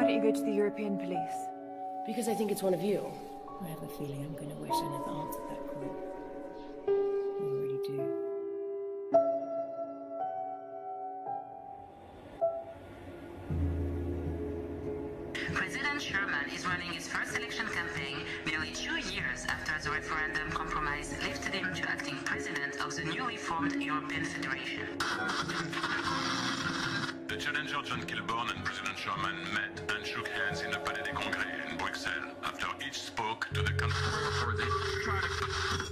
Why don't you go to the European police? Because I think it's one of you. I have a feeling I'm going to wish I never answered that call. I already do. President Sherman is running his first election campaign nearly 2 years after the referendum compromise lifted him to acting president of the newly formed European Federation. The challenger John Kilburn and President Sherman met and shook hands in the Palais des Congrès in Bruxelles after each spoke to the country.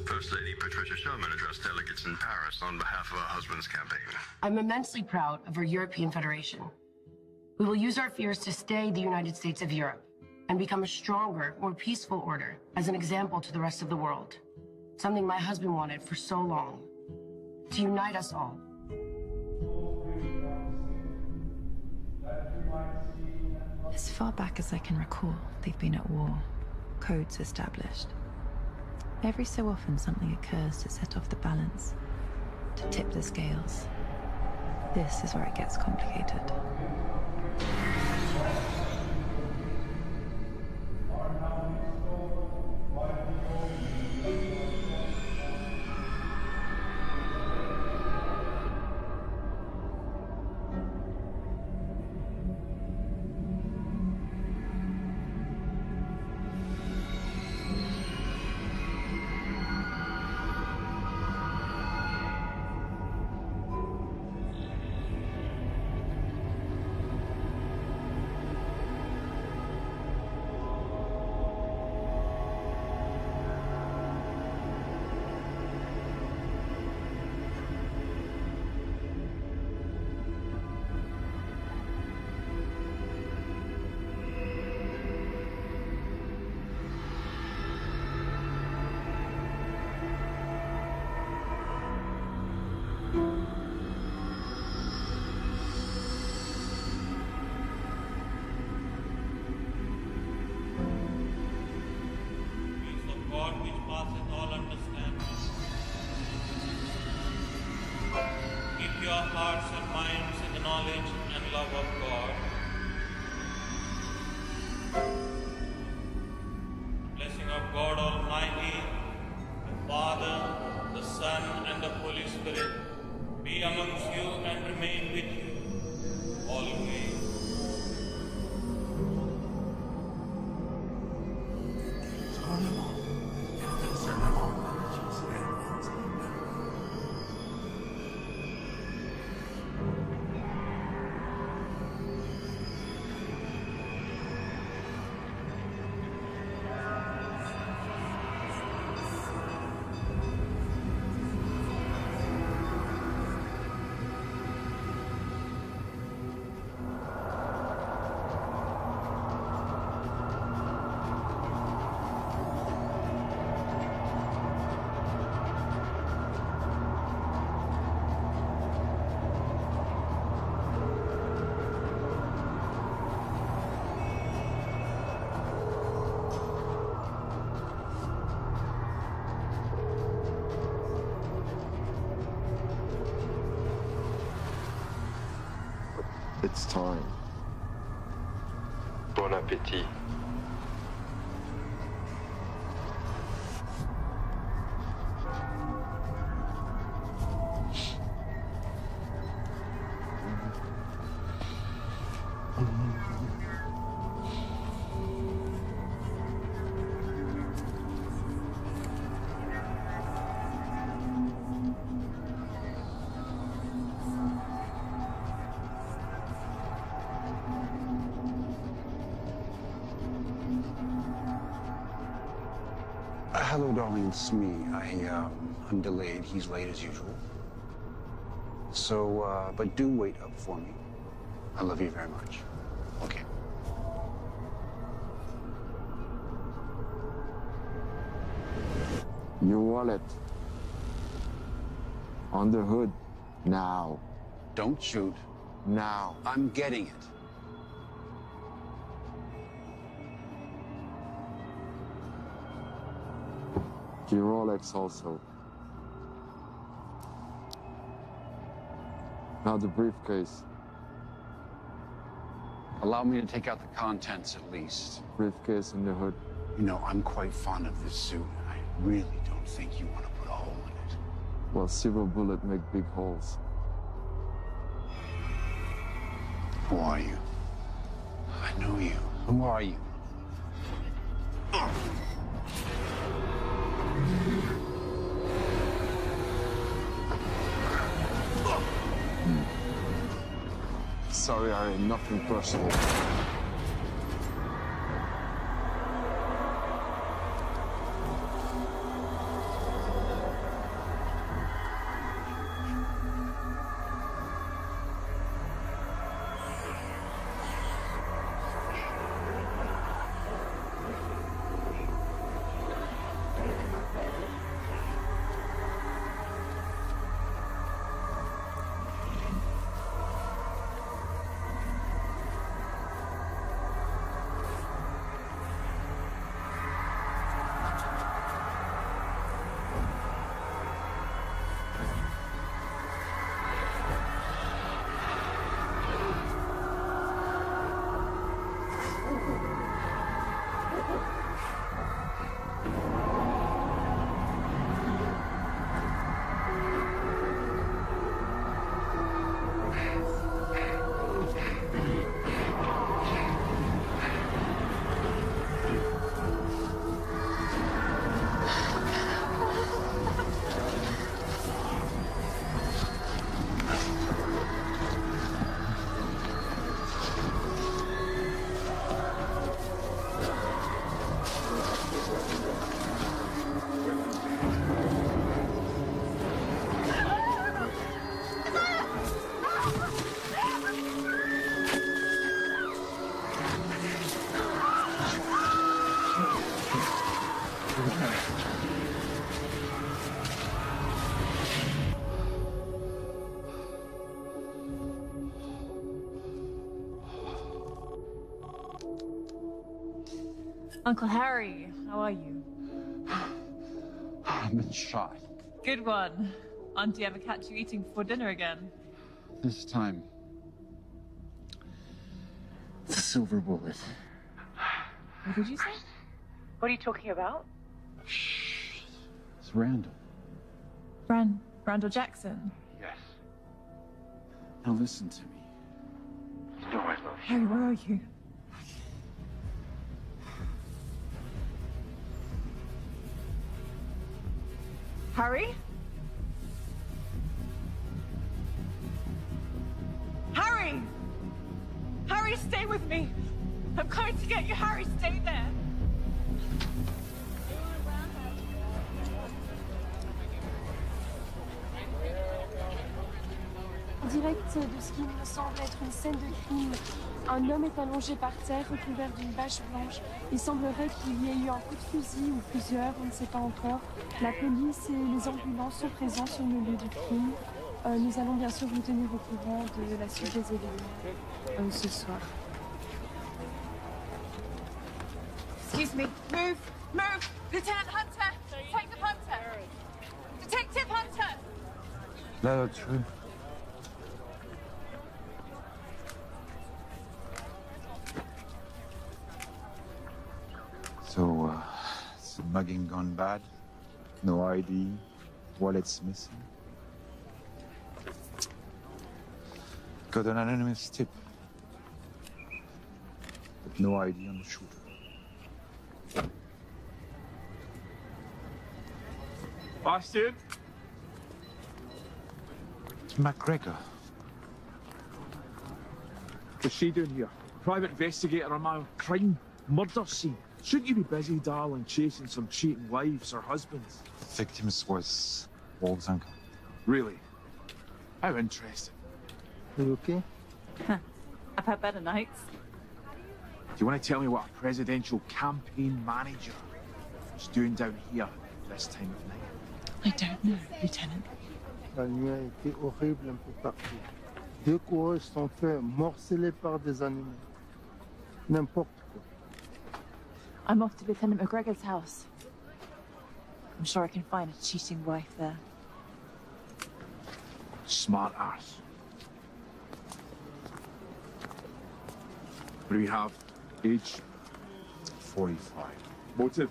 First Lady Patricia Sherman addressed delegates in Paris on behalf of her husband's campaign. I'm immensely proud of our European Federation. We will use our fears to stay the United States of Europe and become a stronger, more peaceful order as an example to the rest of the world. Something my husband wanted for so long. To unite us all. As far back as I can recall, they've been at war, codes established. Every so often something occurs to set off the balance, to tip the scales. This is where it gets complicated. It's time. Bon appétit. Hello, darling, it's me. I'm delayed. He's late as usual. So, but do wait up for me. I love you very much. Okay. Your wallet. On the hood. Now. Don't shoot. Now. I'm getting it. Your Rolex also. Now the briefcase. Allow me to take out the contents at least. Briefcase in the hood. You know, I'm quite fond of this suit. I really don't think you want to put a hole in it. Well, silver bullet make big holes. Who are you? I know you. Who are you? Sorry, Harry, nothing personal. Uncle Harry, how are you? I've been shot. Good one. Auntie ever catch you eating before dinner again? This time, it's a silver bullet. What did you say? What are you talking about? Shh. It's Randall. Randall Jackson? Yes. Now listen to me. You know I love you. Harry, where are you? Harry? Harry! Harry, stay with me! I'm coming to get you, Harry, stay there! Direct de ce qui me semble être une scène de crime. Un homme est allongé par terre, recouvert d'une bâche blanche. Il semblerait qu'il y ait eu un coup de fusil ou plusieurs, on ne sait pas encore. La police et les ambulances sont présents sur le lieu du crime. Nous allons bien sûr vous tenir au courant de la suite des événements ce soir. Excuse me. Move! Lieutenant Hunter! Detective Hunter! Detective Hunter! That's true. So, is the mugging gone bad? No ID, wallet's missing. Got an anonymous tip, but no ID on the shooter. Bastard! It's McGregor. What's she doing here? Private investigator on my crime, murder scene. Shouldn't you be busy, darling, chasing some cheating wives or husbands? The victims was Wolf's uncle. Really? How interesting. Are you okay? I've had better nights. Do you want to tell me what a presidential campaign manager is doing down here this time of night? I don't know, Lieutenant. La nuit a été horrible un peu partout. Deux coureurs sont faits morcelés par des animaux. N'importe quoi. I'm off to Lieutenant McGregor's house. I'm sure I can find a cheating wife there. Smart ass. What do we have? Age? 45. Motive?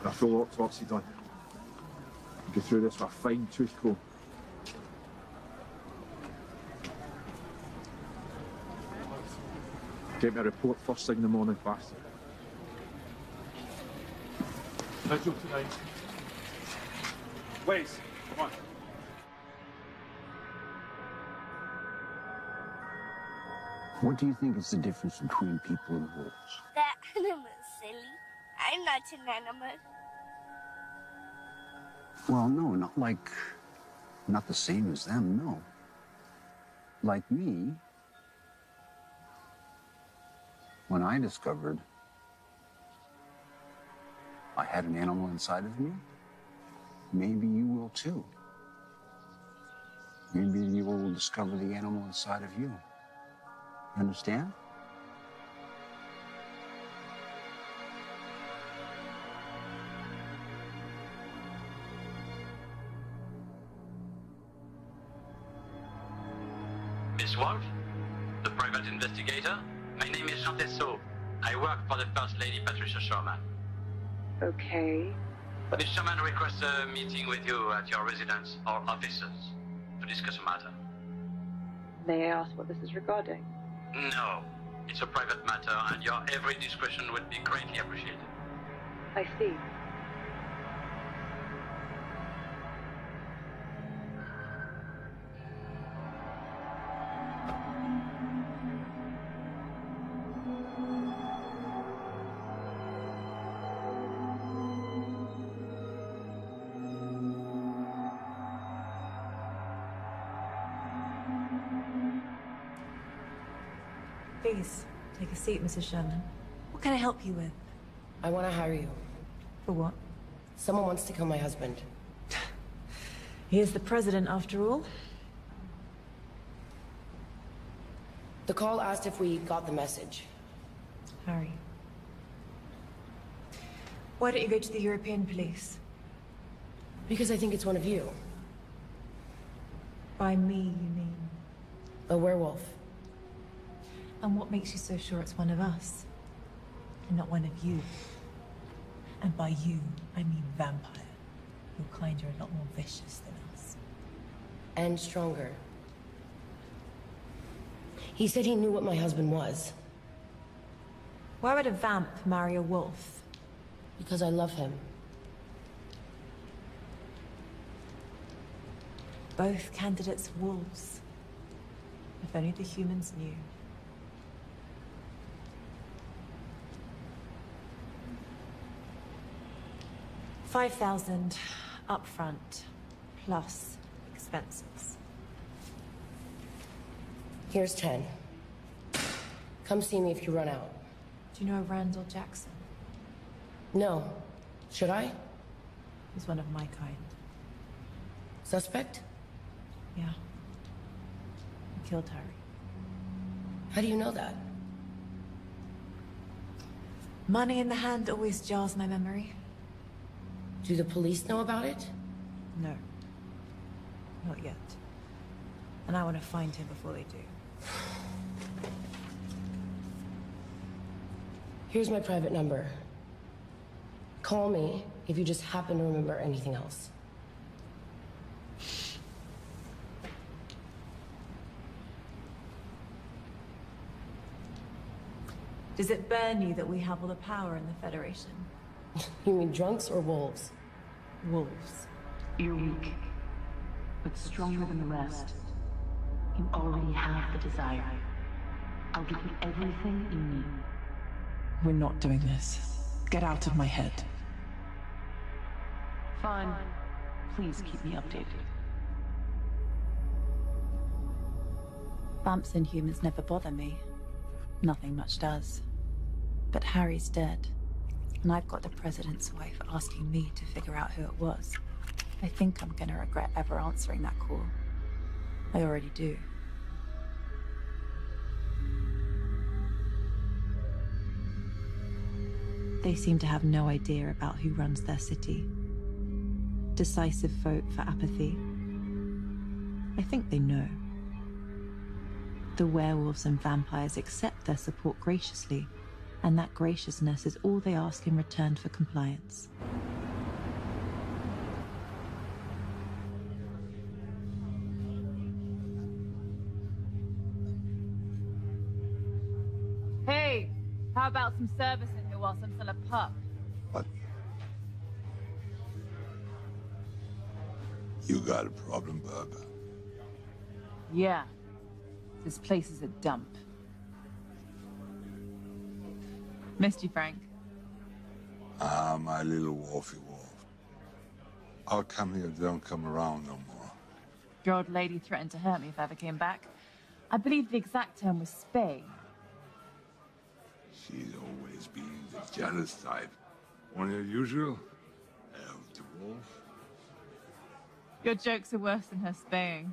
A full autopsy done. Go through this with a fine tooth comb. Get me a report first thing in the morning, bastard. Vigil tonight. Wes, come on. What do you think is the difference between people and wolves? That animal's silly. I'm not an animal. Well, no, not the same as them, no. Like me, when I discovered I had an animal inside of me, maybe you will too. Maybe you will discover the animal inside of you. You understand? Miss Wolf, the private investigator. My name is Jean Tessot. I work for the First Lady Patricia Sherman. Okay. Miss Sherman requests a meeting with you at your residence or offices to discuss a matter. May I ask what this is regarding? No, it's a private matter and your every discretion would be greatly appreciated. I see. Please, take a seat, Mrs. Sherman. What can I help you with? I want to hire you. For what? Someone wants to kill my husband. He is the president, after all. The call asked if we got the message. Harry. Why don't you go to the European police? Because I think it's one of you. By me, you mean? A werewolf. And what makes you so sure it's one of us? And not one of you? And by you, I mean vampire. Your kind are a lot more vicious than us. And stronger. He said he knew what my husband was. Why would a vamp marry a wolf? Because I love him. Both candidates wolves. If only the humans knew. 5,000 upfront, plus expenses. Here's 10. Come see me if you run out. Do you know Randall Jackson? No. Should I? He's one of my kind. Suspect? Yeah. He killed Harry. How do you know that? Money in the hand always jars my memory. Do the police know about it? No. Not yet. And I want to find him before they do. Here's my private number. Call me if you just happen to remember anything else. Does it burn you that we have all the power in the Federation? You mean drunks or wolves? Wolves. You're weak, but stronger than the rest. You already have the desire. I'll give you everything you need. We're not doing this. Get out of my head. Fine. Please keep me updated. Vamps and humans never bother me. Nothing much does. But Harry's dead. And I've got the president's wife asking me to figure out who it was. I think I'm gonna regret ever answering that call. I already do. They seem to have no idea about who runs their city. Decisive vote for apathy. I think they know. The werewolves and vampires accept their support graciously, and that graciousness is all they ask in return for compliance. Hey, how about some service in here whilst I'm still a pup? What? You got a problem, bub? Yeah. This place is a dump. Missed you, Frank. Ah, my little wolfy wolf. I'll come here, don't come around no more. Your old lady threatened to hurt me if I ever came back. I believe the exact term was spay. She's always been the jealous type. Only usual. Elf the wolf. Your jokes are worse than her spaying.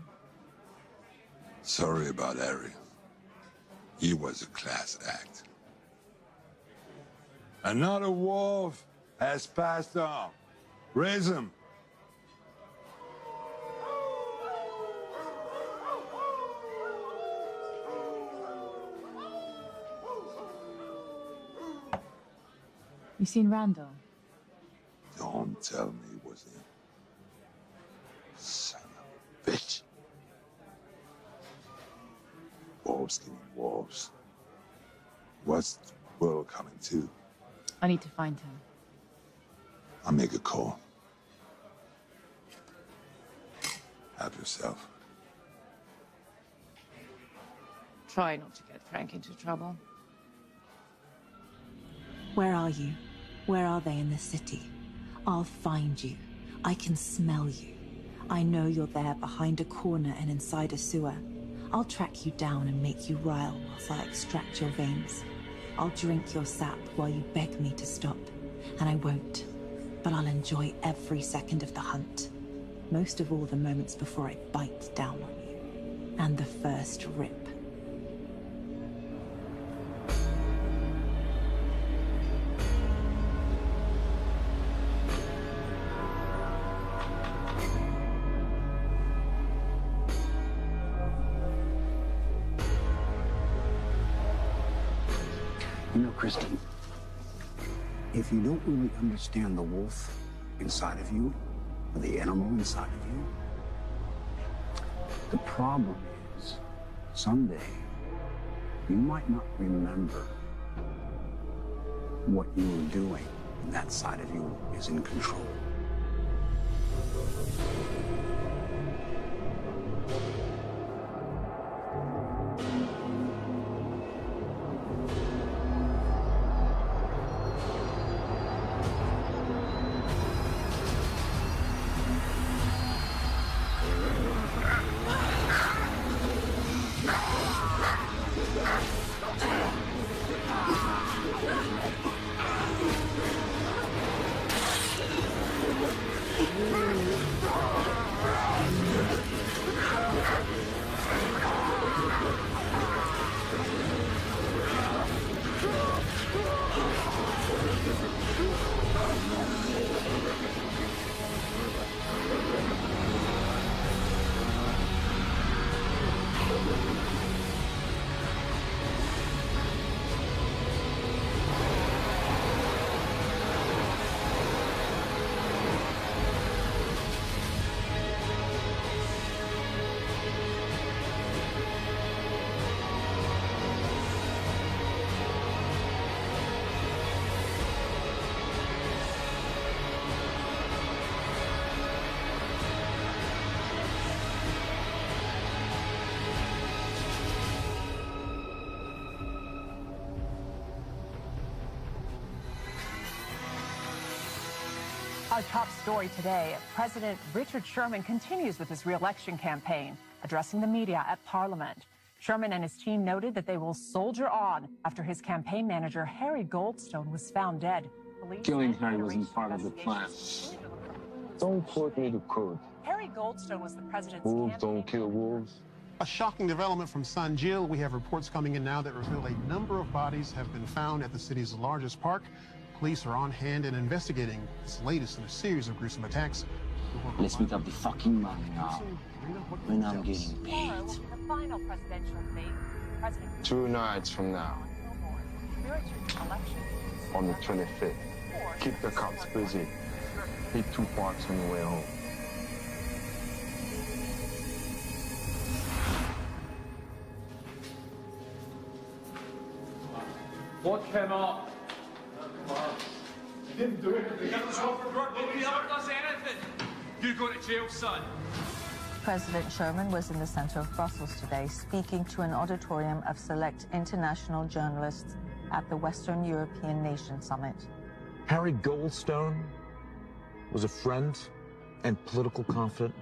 Sorry about Harry. He was a class act. Another wolf has passed on. Raise him. You seen Randall? Don't tell me it was him. Son of a bitch. Wolves killing wolves. What's the world coming to? I need to find him. I'll make a call. Help yourself. Try not to get Frank into trouble. Where are you? Where are they in the city? I'll find you. I can smell you. I know you're there behind a corner and inside a sewer. I'll track you down and make you rile whilst I extract your veins. I'll drink your sap while you beg me to stop. And I won't. But I'll enjoy every second of the hunt. Most of all the moments before I bite down on you. And the first rip. You know, Kristen, if you don't really understand the wolf inside of you, or the animal inside of you, the problem is, someday, you might not remember what you were doing, and that side of you is in control. Our top story today, President Richard Sherman continues with his re-election campaign, addressing the media at Parliament. Sherman and his team noted that they will soldier on after his campaign manager, Harry Goldstone, was found dead. Killing Harry wasn't part of the plan. Don't quote me to code. Harry Goldstone was the president's Wolves don't kill wolves. A shocking development from San Gil. We have reports coming in now that reveal a number of bodies have been found at the city's largest park. Police are on hand and investigating this latest in a series of gruesome attacks Let's meet up the fucking money now. When I'm getting paid. The final presidential debate, President 2 nights from now, on the 25th. Keep the cops busy. Hit 2 parks on the way home. Lock him up. Come on. You didn't do anything. He never does anything. You go to jail, son. President Sherman was in the center of Brussels today, speaking to an auditorium of select international journalists at the Western European Nation Summit. Harry Goldstone was a friend and political confidant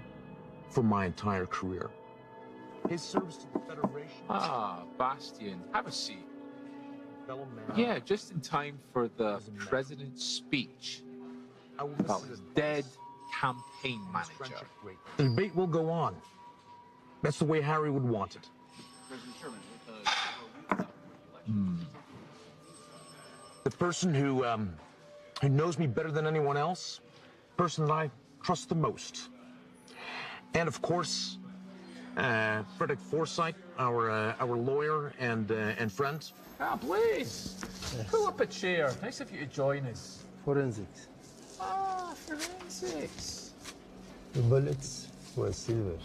for my entire career. His service to the Federation... Ah, Bastian, have a seat. Fellow man. Yeah, just in time for the president's speech about his dead campaign manager. The debate will go on. That's the way Harry would want it. The person who knows me better than anyone else, the person that I trust the most. And of course, Frederick Forsyth, our lawyer and friend. Ah, please. Yes. Pull up a chair. Nice of you to join us. Forensics. Ah, forensics. The bullets were silver.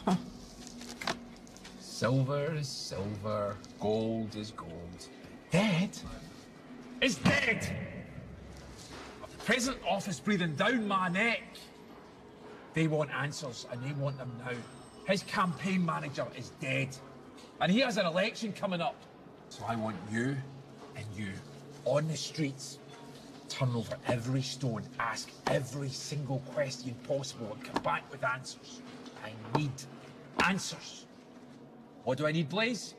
Silver is silver. Gold is gold. Dead is dead. The present office breathing down my neck. They want answers, and they want them now. His campaign manager is dead, and he has an election coming up. So I want you and you on the streets, turn over every stone, ask every single question possible, and come back with answers. I need answers. What do I need, Blaze?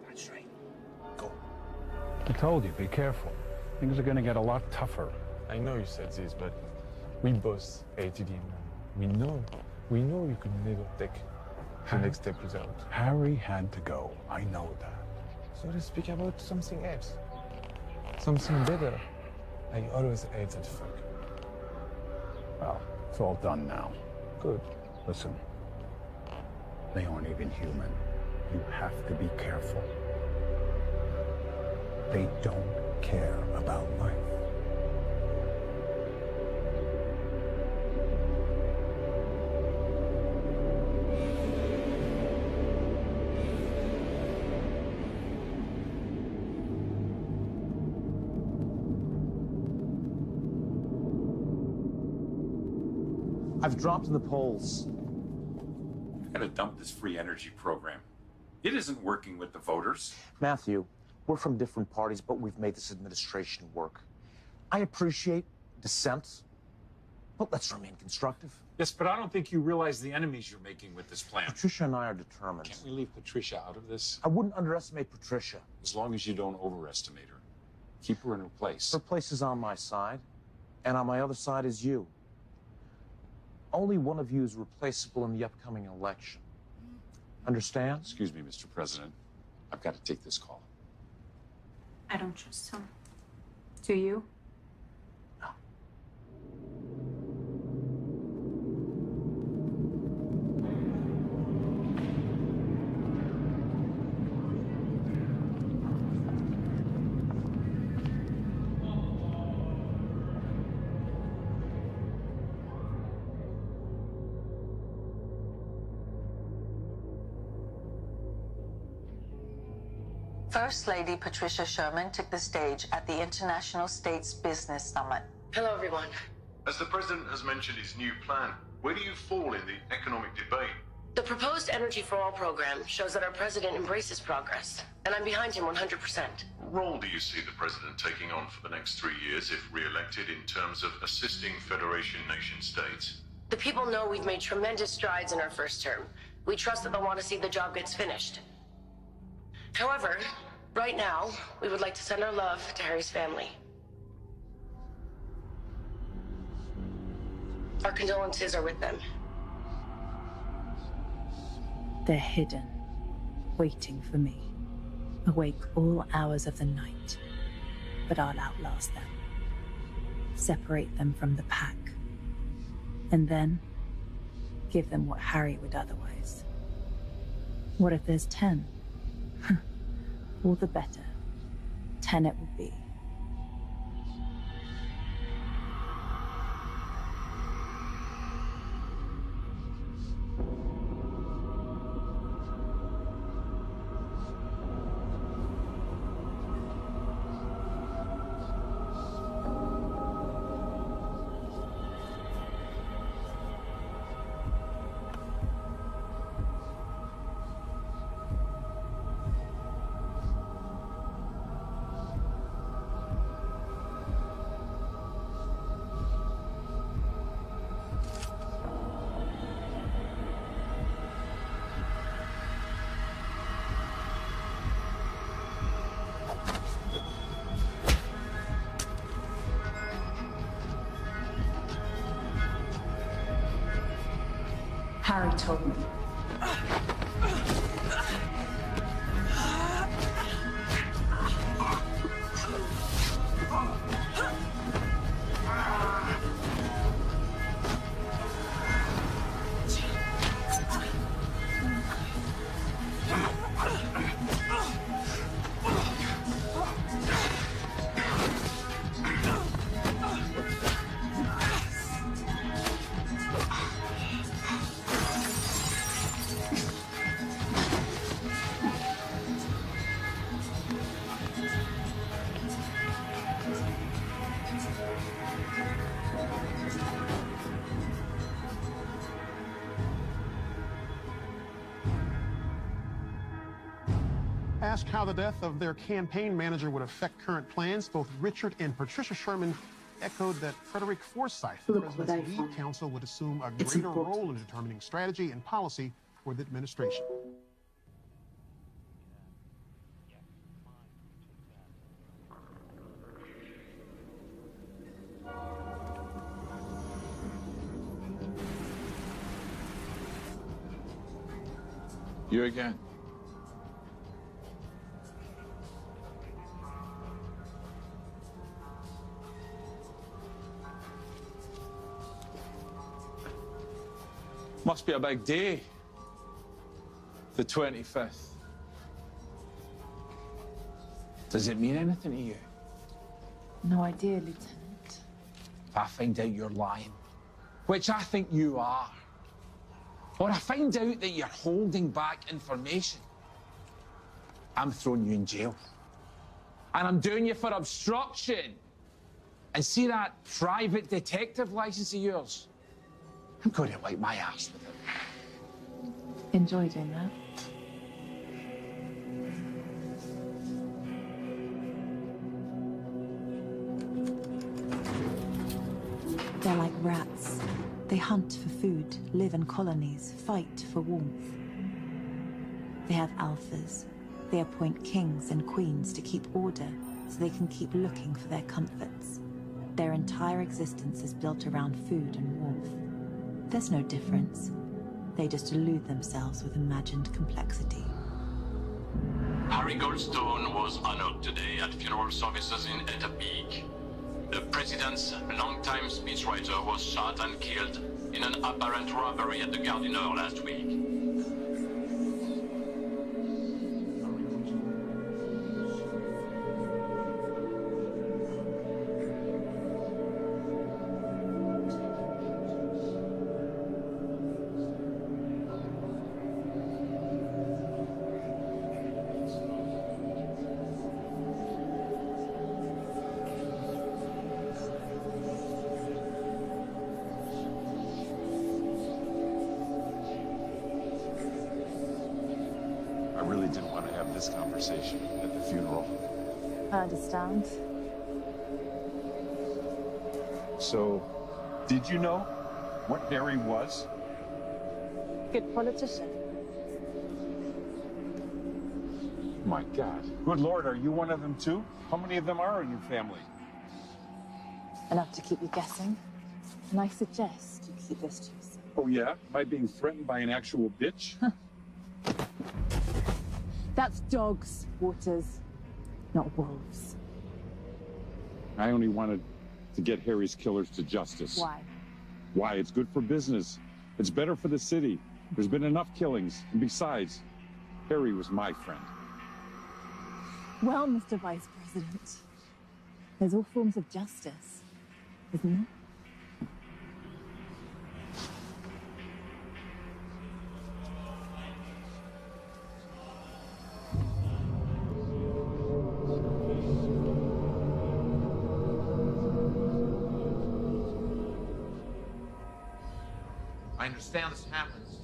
That's right. Go. I told you, be careful. Things are going to get a lot tougher. I know you said this, but we both hated him. We know you could never take the next step without. Harry had to go. I know that. So let's speak about something else. Something better. I always hate that fuck. Well, it's all done now. Good. Listen, they aren't even human. You have to be careful. They don't care about life. I've dropped in the polls. I've got to dump this free energy program. It isn't working with the voters. Matthew, we're from different parties, but we've made this administration work. I appreciate dissent, but let's remain constructive. Yes, but I don't think you realize the enemies you're making with this plan. Patricia and I are determined. Can't we leave Patricia out of this? I wouldn't underestimate Patricia. As long as you don't overestimate her. Keep her in her place. Her place is on my side, and on my other side is you. Only one of you is replaceable in the upcoming election. Understand? Excuse me, Mr. President. I've got to take this call. I don't trust him. Do you? First Lady Patricia Sherman took the stage at the International States Business Summit. Hello, everyone. As the president has mentioned his new plan, where do you fall in the economic debate? The proposed Energy for All program shows that our president embraces progress, and I'm behind him 100%. What role do you see the president taking on for the next 3 years if re-elected in terms of assisting Federation nation states? The people know we've made tremendous strides in our first term. We trust that they'll want to see the job gets finished. However, right now, we would like to send our love to Harry's family. Our condolences are with them. They're hidden, waiting for me, awake all hours of the night. But I'll outlast them, separate them from the pack, And then, give them what Harry would otherwise. What if there's 10? All the better. 10 it will be. Harry told me. Asked how the death of their campaign manager would affect current plans, both Richard and Patricia Sherman echoed that Frederick Forsyth, the president's lead counsel, would assume a greater role in determining strategy and policy for the administration. You again. Must be a big day. The 25th. Does it mean anything to you? No idea, Lieutenant. If I find out you're lying, which I think you are, or I find out that you're holding back information, I'm throwing you in jail. And I'm doing you for obstruction. And see that private detective license of yours? I'm going to wipe my ass with it. Enjoy doing that. They're like rats. They hunt for food, live in colonies, fight for warmth. They have alphas. They appoint kings and queens to keep order so they can keep looking for their comforts. Their entire existence is built around food and warmth. There's no difference. They just elude themselves with imagined complexity. Harry Goldstone was honored today at funeral services in Terbaik. The president's longtime speechwriter was shot and killed in an apparent robbery at the Gare du Nord last week. I really didn't want to have this conversation at the funeral. I understand. So, did you know what Harry was? Good politician. My God. Good Lord, are you one of them too? How many of them are in your family? Enough to keep you guessing. And I suggest you keep this to yourself. Oh yeah? Am I being threatened by an actual bitch? That's dogs, Waters, not wolves. I only wanted to get Harry's killers to justice. Why? Why? It's good for business. It's better for the city. There's been enough killings. And besides, Harry was my friend. Well, Mr. Vice President, there's all forms of justice, isn't there? I understand this happens,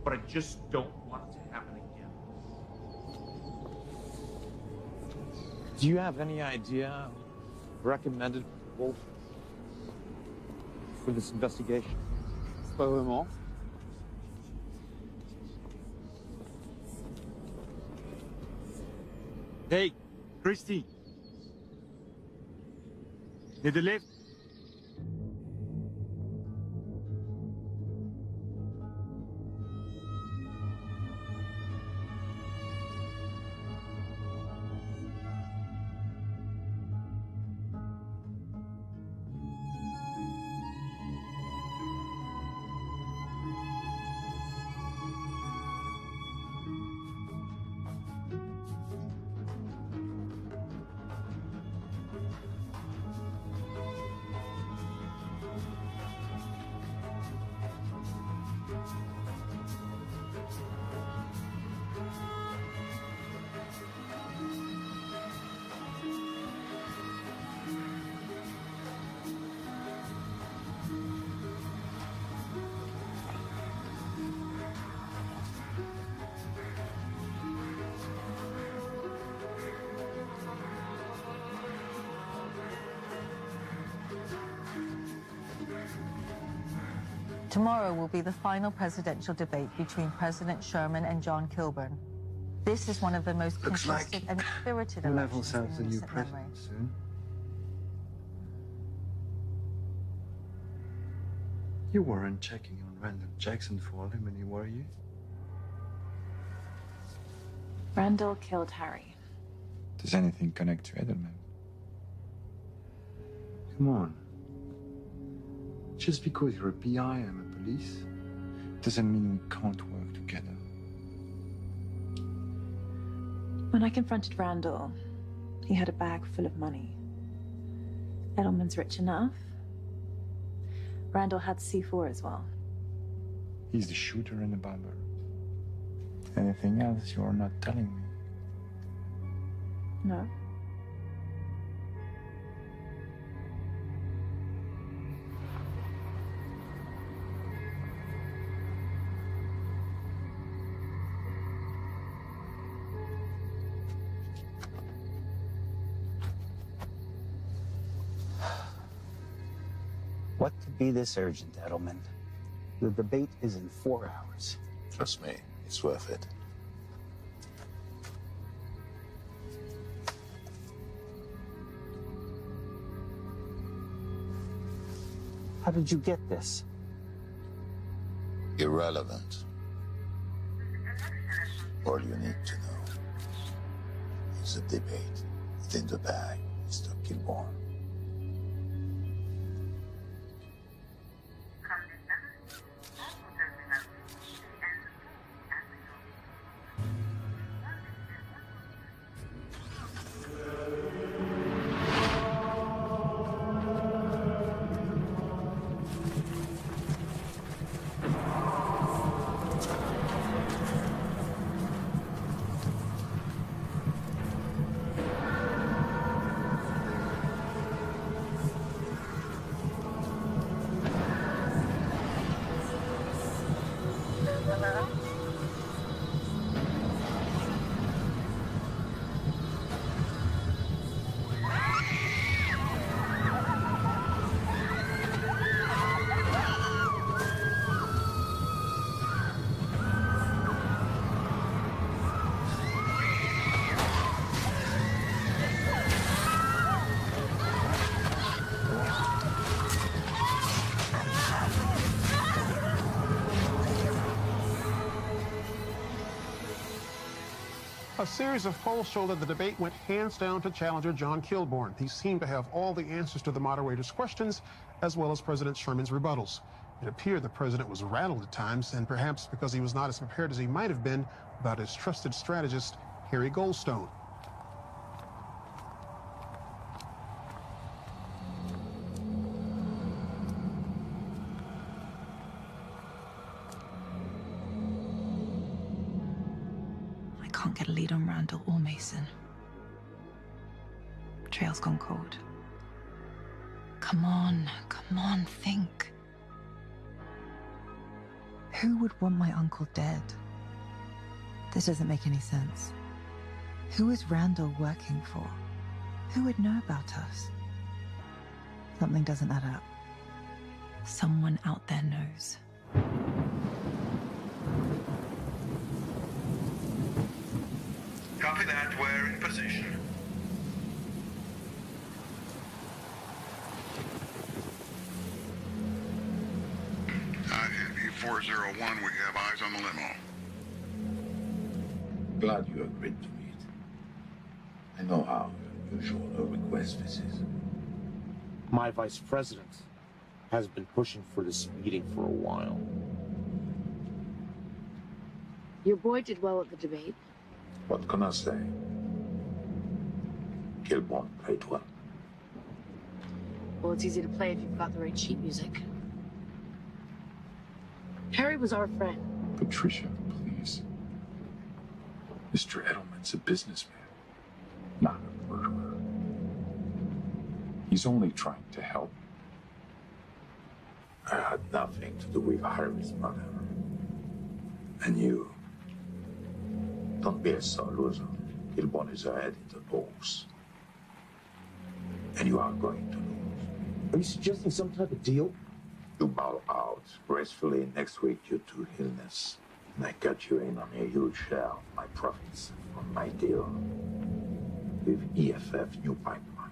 but I just don't want it to happen again. Do you have any idea recommended people for this investigation? Pas vraiment. Hey, Christy. Need a lift? Tomorrow will be the final presidential debate between President Sherman and John Kilburn. This is one of the most contested and spirited elections in the new recent memory. president soon. You weren't checking on Randall Jackson for alimony, were you? Randall killed Harry. Does anything connect to Edelman? Come on. Just because you're a PI and a police doesn't mean we can't work together. When I confronted Randall, he had a bag full of money. Edelman's rich enough. Randall had C4 as well. He's the shooter and the bomber. Anything else you're not telling me? No. What could be this urgent, Edelman? The debate is in 4 hours. Trust me, it's worth it. How did you get this? Irrelevant. All you need to know is the debate within the bag, Mr. Kilbourne. A series of polls show that the debate went hands down to challenger John Kilbourne. He seemed to have all the answers to the moderator's questions, as well as President Sherman's rebuttals. It appeared the president was rattled at times, and perhaps because he was not as prepared as he might have been about his trusted strategist, Harry Goldstone. I can't get a lead on Randall or Mason. Trail's gone cold. Come on, think. Who would want my uncle dead? This doesn't make any sense. Who is Randall working for? Who would know about us? Something doesn't add up. Someone out there knows. Copy that. We're in position. Heavy 401, we have eyes on the limo. Glad you agreed to meet. I know how unusual a request this is. My vice president has been pushing for this meeting for a while. Your boy did well at the debate. What can I say? Kilborn played well. Well, it's easy to play if you've got the right sheet music. Harry was our friend. Patricia, please. Mr. Edelman's a businessman, not a murderer. He's only trying to help. I had nothing to do with Harry's murder. And you. Don't be a sore loser. Kilborn is ahead in the polls. And you are going to lose. Are you suggesting some type of deal? You bow out gracefully next week due to illness. And I cut you in on a huge share of my profits from my deal with EFF New Pipeline.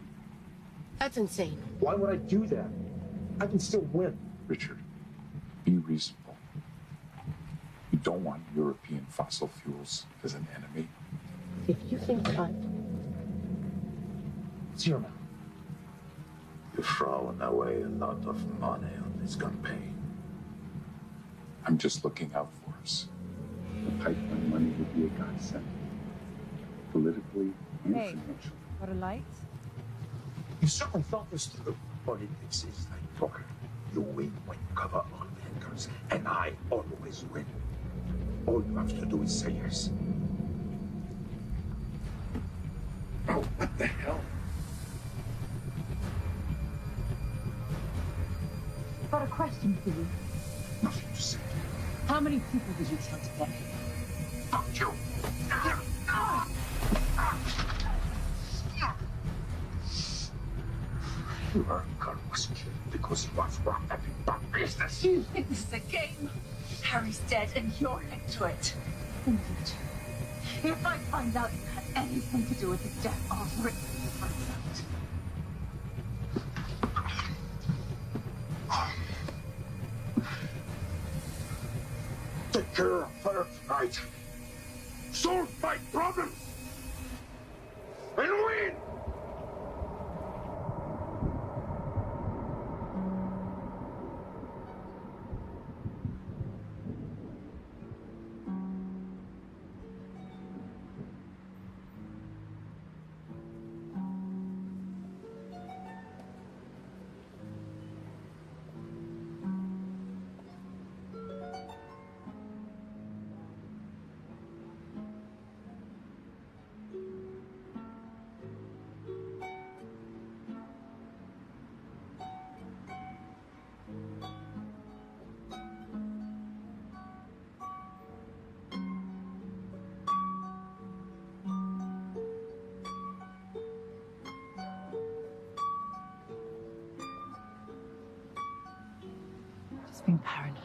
That's insane. Why would I do that? I can still win. Richard, be reasonable. You don't want European fossil fuels as an enemy. If you think I'm... It's your mouth. You've thrown away a lot of money on this campaign. I'm just looking out for us. The pipeline money would be a godsend. Politically and financially. Got a light? You certainly thought this through. Politics is like poker. You win when you cover all bankers, and I always win. All you have to do is say yes. Oh, what the hell? Got a question for you. Nothing to say. How many people did you kill today? Fuck you. Your uncle was killed because he was wrapped up in bad business. You think this is a game? Harry's dead and you're into it. In future, if I find out you had anything to do with his death, I'll rip your hearts out. Take care of her tonight. Solve my problems. And win! Just being paranoid.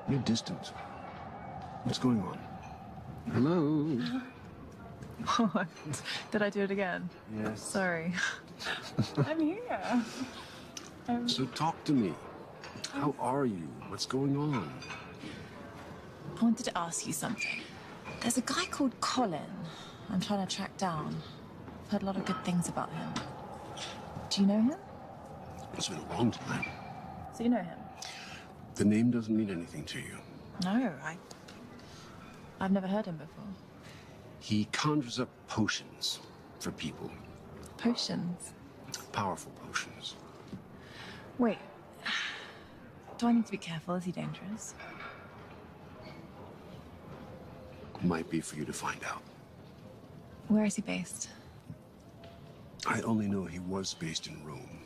You're distant. What's going on? Hello? What? Did I do it again? Yes. Sorry. I'm here. So talk to me. How are you? What's going on? I wanted to ask you something. There's a guy called Colin I'm trying to track down. I've heard a lot of good things about him. Do you know him? It's been a long time. So you know him? The name doesn't mean anything to you. No, I've never heard him before. He conjures up potions for people. Potions? Powerful potions. Wait. Do I need to be careful? Is he dangerous? Might be for you to find out. Where is he based? I only know he was based in Rome.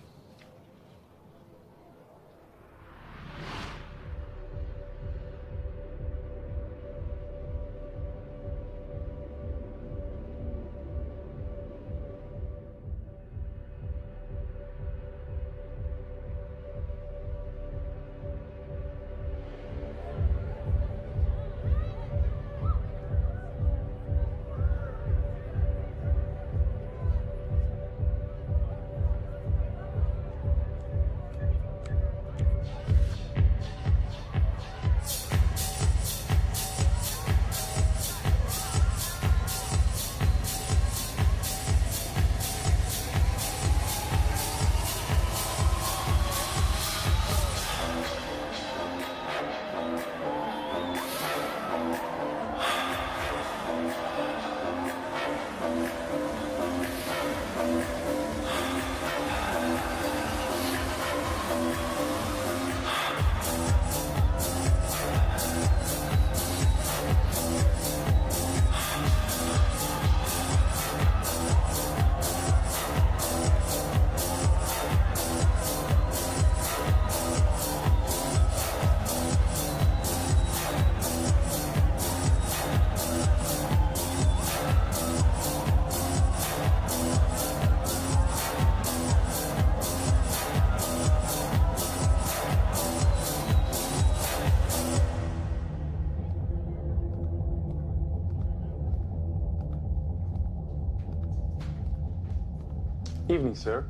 Evening, sir.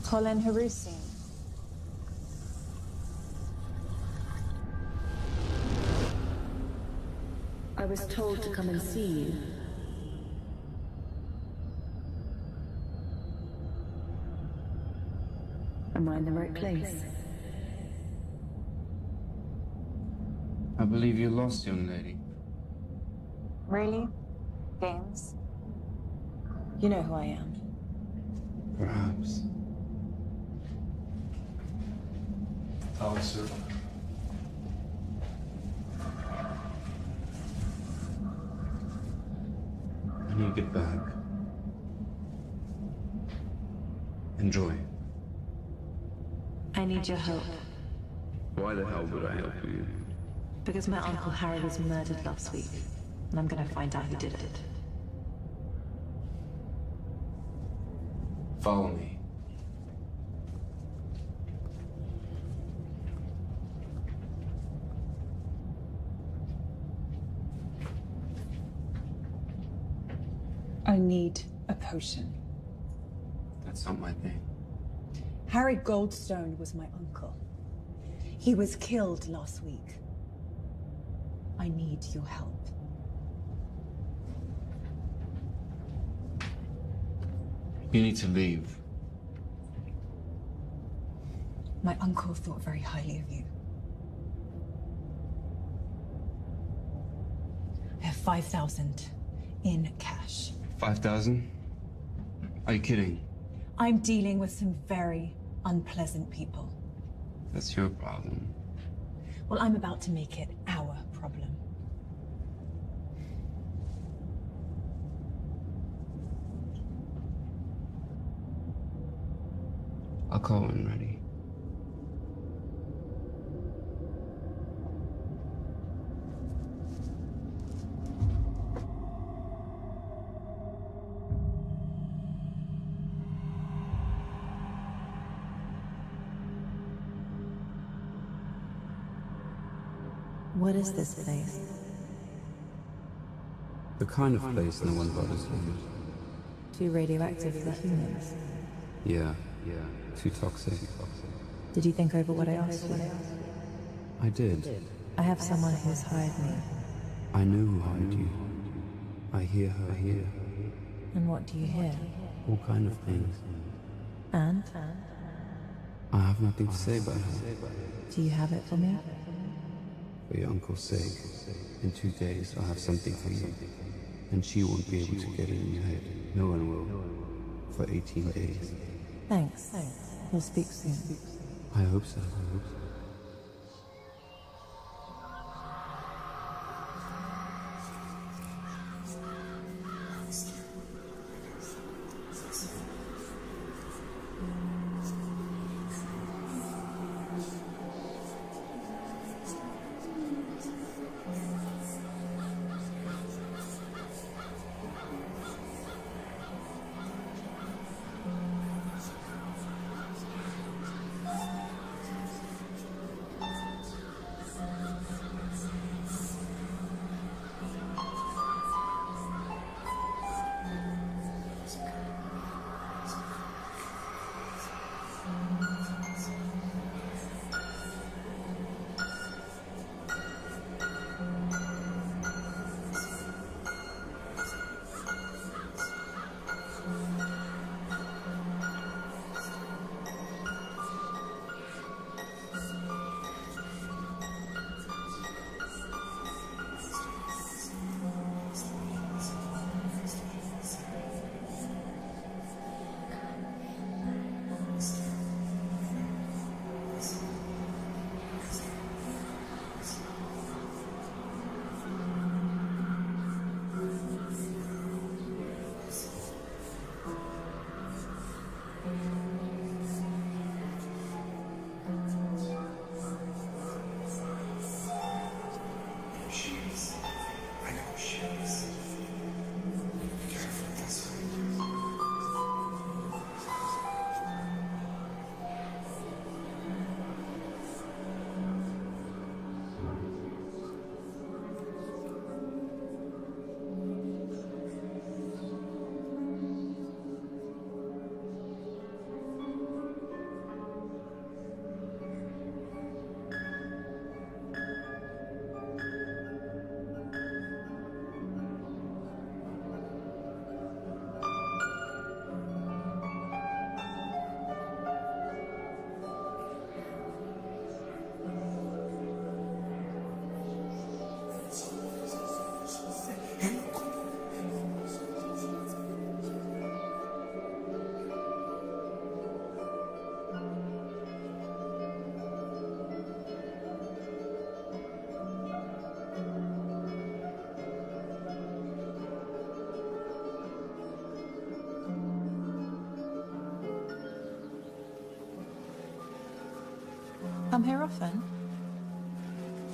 Colin Harusi. I was told to come and see you. Am I in the right place? I believe you lost, young lady. Really? Games? You know who I am. Perhaps. Oh, sir. When you get back, enjoy. I need your help. Why the hell would I help you? Because my Uncle Harry was murdered last week, and I'm gonna find out who did it. Follow me. I need a potion. That's not my thing. Harry Goldstone was my uncle. He was killed last week. I need your help. You need to leave. My uncle thought very highly of you. I have 5,000 in cash. 5,000? Are you kidding? I'm dealing with some very unpleasant people. That's your problem. Well, I'm about to make it our problem. I'll call when ready. What is this place? The kind of place no one bothers leaving. Too radioactive for humans. Yeah. Too toxic. Did you think over what I asked you? I did. I have someone who's hired me. I know who hired you. I hear her here. And what do you hear? All kind of things. And? I have nothing to say about her. Do you have it for me? For your uncle's sake, in 2 days I'll have something for you. And she won't be able to get it in your head. No one will. For 18 days. Thanks. We'll speak soon. I hope so. Come here often?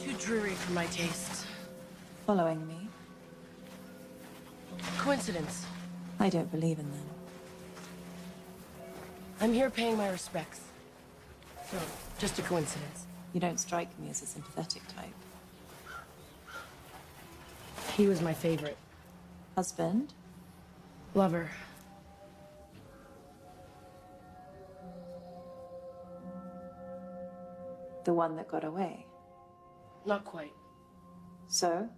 Too dreary for my taste. Following me? Coincidence. I don't believe in them. I'm here paying my respects. So, just a coincidence. You don't strike me as a sympathetic type. He was my favorite. Husband? Lover. The one that got away? Not quite. So?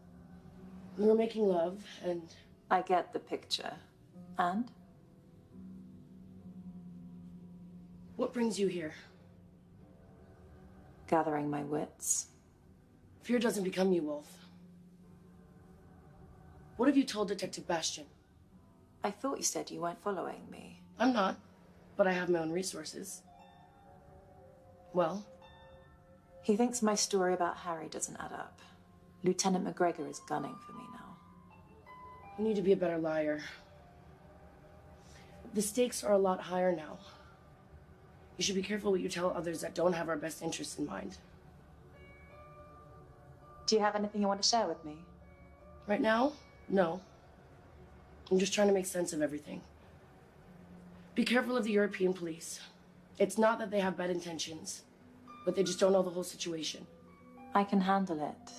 We were making love, and... I get the picture. And? What brings you here? Gathering my wits. Fear doesn't become you, Wolf. What have you told Detective Bastian? I thought you said you weren't following me. I'm not, but I have my own resources. Well? He thinks my story about Harry doesn't add up. Lieutenant McGregor is gunning for me now. You need to be a better liar. The stakes are a lot higher now. You should be careful what you tell others that don't have our best interests in mind. Do you have anything you want to share with me? Right now? No. I'm just trying to make sense of everything. Be careful of the European police. It's not that they have bad intentions, but they just don't know the whole situation. I can handle it.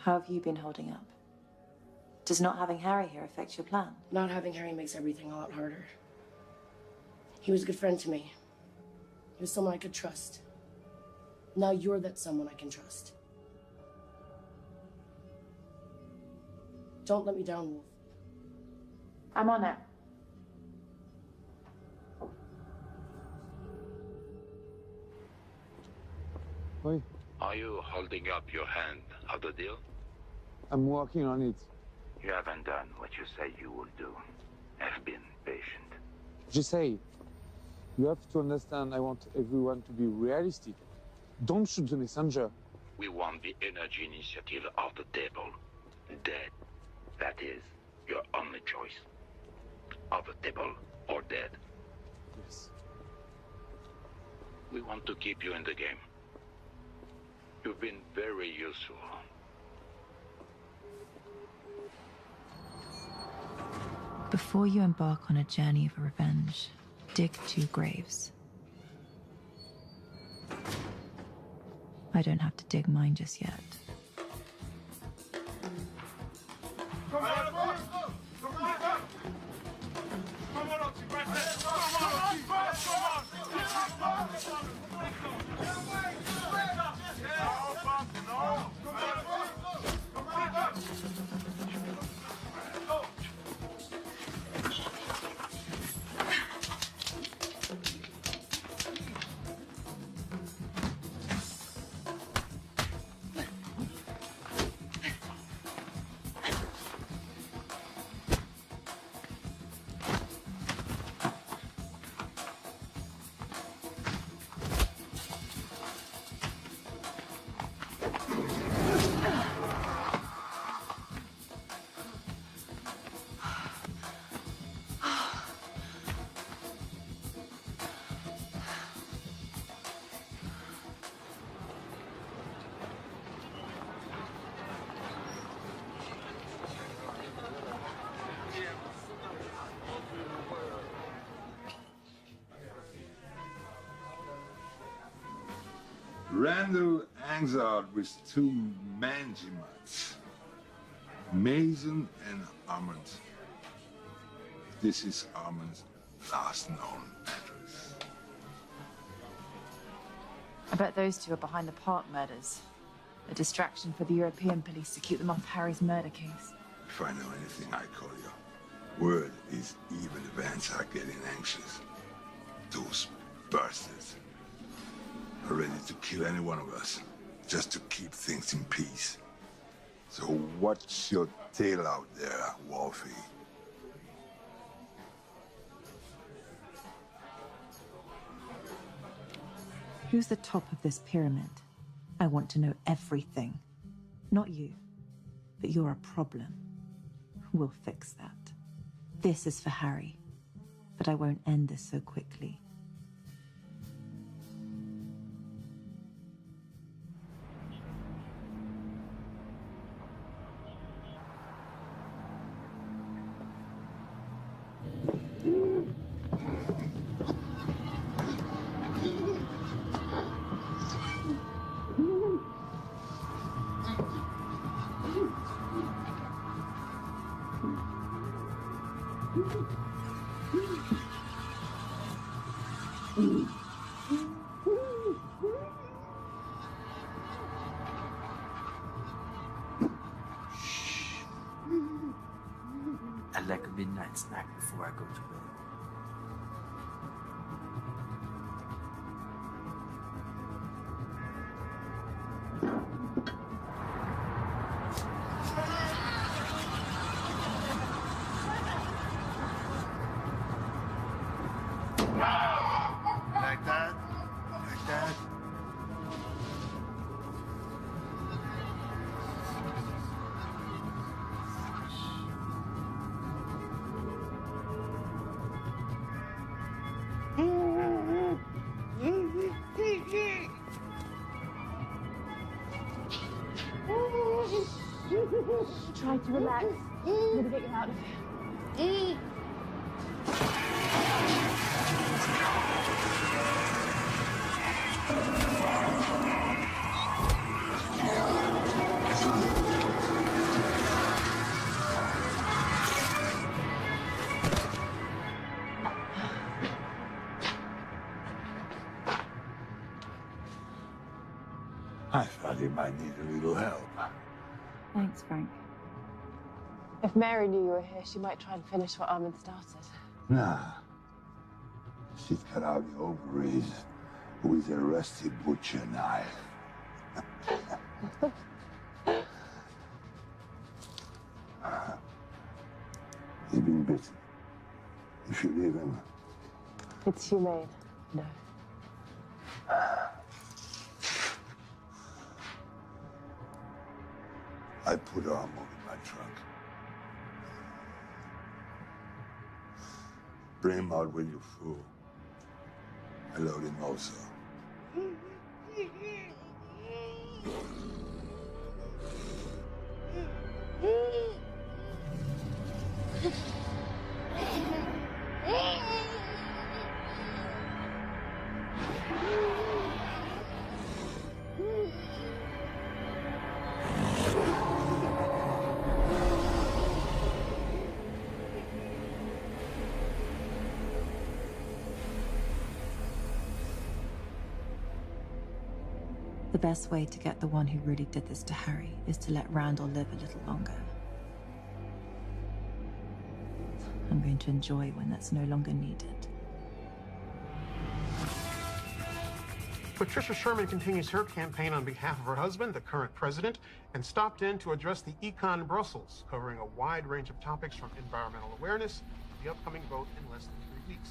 How have you been holding up? Does not having Harry here affect your plan? Not having Harry makes everything a lot harder. He was a good friend to me. He was someone I could trust. Now you're that someone I can trust. Don't let me down, Wolf. I'm on it. Oi, Are you holding up your hand of the deal? I'm working on it. You haven't done what you say you will do. Have been patient. Just say, you have to understand I want everyone to be realistic. Don't shoot the messenger. We want the energy initiative off the table. Dead. That is your only choice. Off the table or dead. Yes. We want to keep you in the game. You've been very useful. Before you embark on a journey of revenge, dig 2 graves. I don't have to dig mine just yet. Randall hangs out with 2 Manjimats, Mason and Armand. This is Armand's last known address. I bet those 2 are behind the Park murders. A distraction for the European police to keep them off Harry's murder case. If I know anything, I call you. Word is even events are getting anxious. Those bastards are ready to kill any one of us, just to keep things in peace. So watch your tail out there, Wolfie. Who's the top of this pyramid? I want to know everything. Not you, but you're a problem. We'll fix that. This is for Harry, but I won't end this so quickly. I'd like a midnight snack before I go to bed. Like that? Like that? Try to relax. I'm gonna get you out of here. they might need a little help. Thanks, Frank. If Mary knew you were here, she might try and finish what Armin started. Nah. She's got out the ovaries with a rusty butcher knife. He's been bitten. You should leave him. It's humane. No. I put armor in my trunk. Bring him out when you're full. I load him also. The best way to get the one who really did this to Harry is to let Randall live a little longer. I'm going to enjoy when that's no longer needed. Patricia Sherman continues her campaign on behalf of her husband, the current president, and stopped in to address the econ in Brussels, covering a wide range of topics from environmental awareness to the upcoming vote in less than 3 weeks.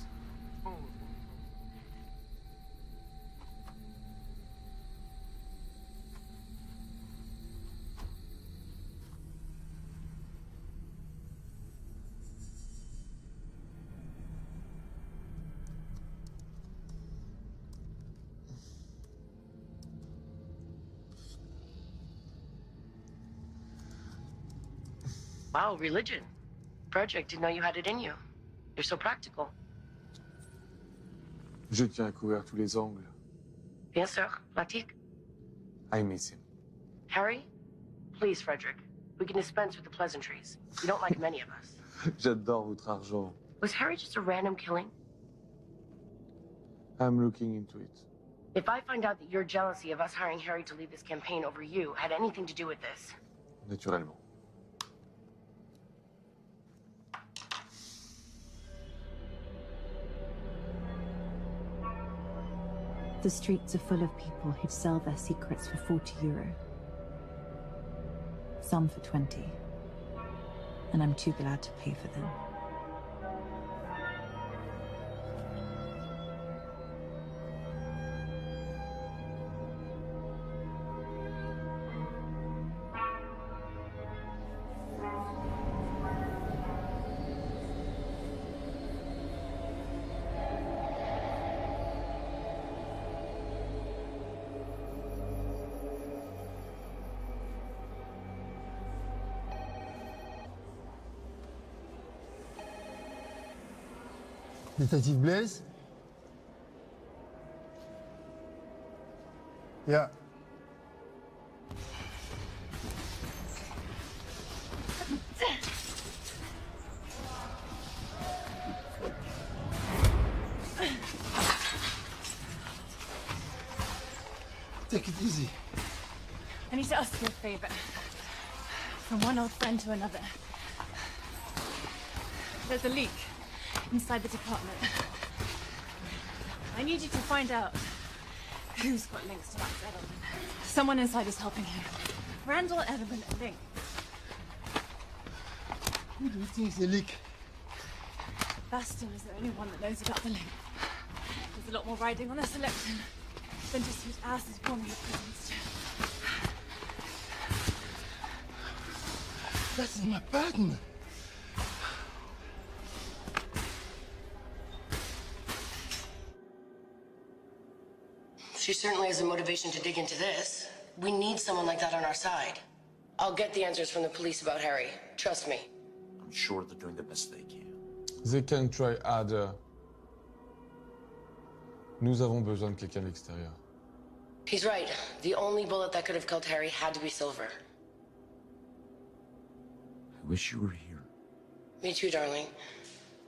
Wow, religion. Frederick, didn't know you had it in you. You're so practical. Je tiens à couvrir tous les angles. Bien sûr, pratique. I miss him. Harry? Please, Frederick. We can dispense with the pleasantries. You don't like many of us. J'adore votre argent. Was Harry just a random killing? I'm looking into it. If I find out that your jealousy of us hiring Harry to lead this campaign over you had anything to do with this... Naturellement. The streets are full of people who'd sell their secrets for €40. Some for 20. And I'm too glad to pay for them. Detective Blaise? Yeah. Take it easy. I need to ask you a favor. From one old friend to another. There's a leak inside the department. I need you to find out who's got links to Max Edelman. Someone inside is helping him. Randall Edelman and Link. Who do you think is the leak? Baston is the only one that knows about the link. There's a lot more riding on this election than just whose ass is warming the president's chair. That's my pattern. She certainly has a motivation to dig into this. We need someone like that on our side. I'll get the answers from the police about Harry. Trust me. I'm sure they're doing the best they can. They can try harder. Nous avons besoin de quelqu'un de l'extérieur. He's right. The only bullet that could have killed Harry had to be silver. I wish you were here. Me too, darling.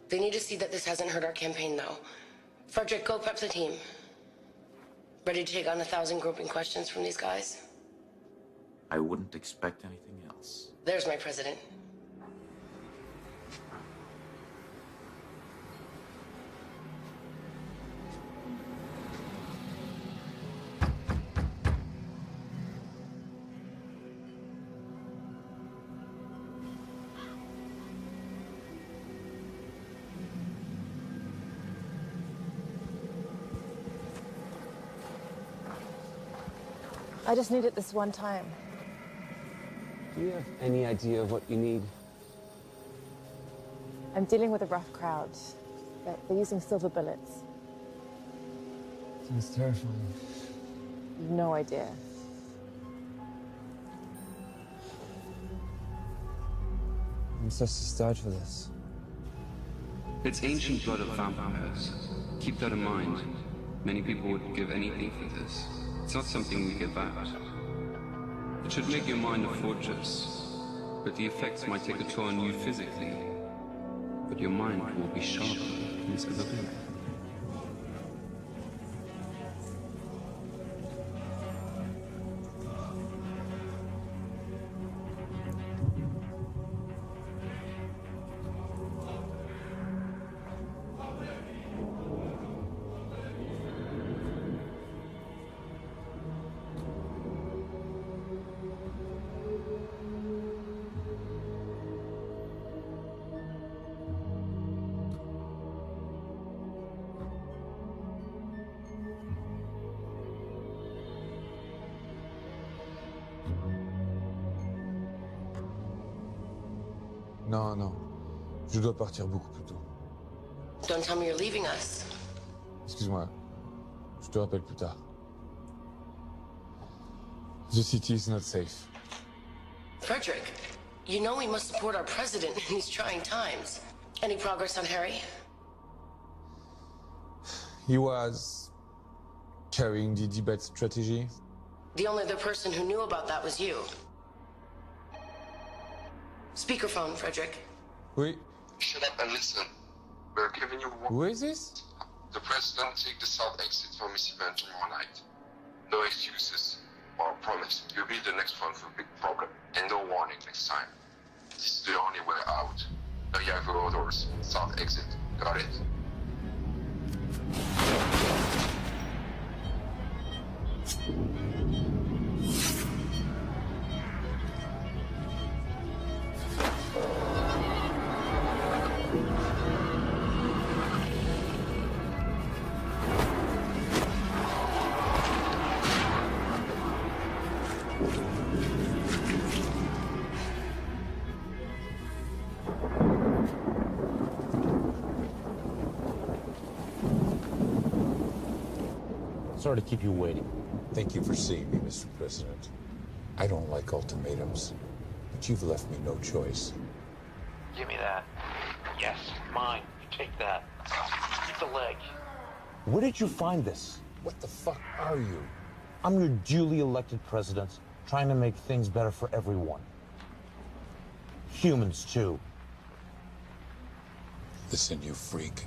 They need to see that this hasn't hurt our campaign, though. Frederick, go prep the team. Ready to take on 1,000 groping questions from these guys? I wouldn't expect anything else. There's my president. I just need it this one time. Do you have any idea of what you need? I'm dealing with a rough crowd. They're using silver bullets. Sounds terrifying. You've no idea. I'm supposed to start for this. It's ancient blood of vampires. Keep that in mind. Many people would give anything for this. It's not something we give out. It should make your mind a fortress, but the effects might take a toll on you physically. But your mind will be sharper than it's ever been. Non, non. Je dois partir beaucoup plus tôt. Don't tell me you're leaving us. Excuse-moi. Je te rappelle plus tard. The city is not safe. Frederick, you know we must support our president in these trying times. Any progress on Harry? He was carrying the debate strategy. The only other person who knew about that was you. Speakerphone, Frederick. Oui. Shut up and listen. We're giving you one. Who is this? The president take the south exit for Miss Event tomorrow night. No excuses or promise. You'll be the next one for a big problem. And no warning next time. This is the only way out. No Yahoo doors. South exit. Got it? Sorry to keep you waiting. Thank you for seeing me, Mr. President. I don't like ultimatums, but you've left me no choice. Give me that. Yes, mine. You take that. Keep the leg. Where did you find this? What the fuck are you? I'm your duly elected president, trying to make things better for everyone. Humans, too. Listen, you freak.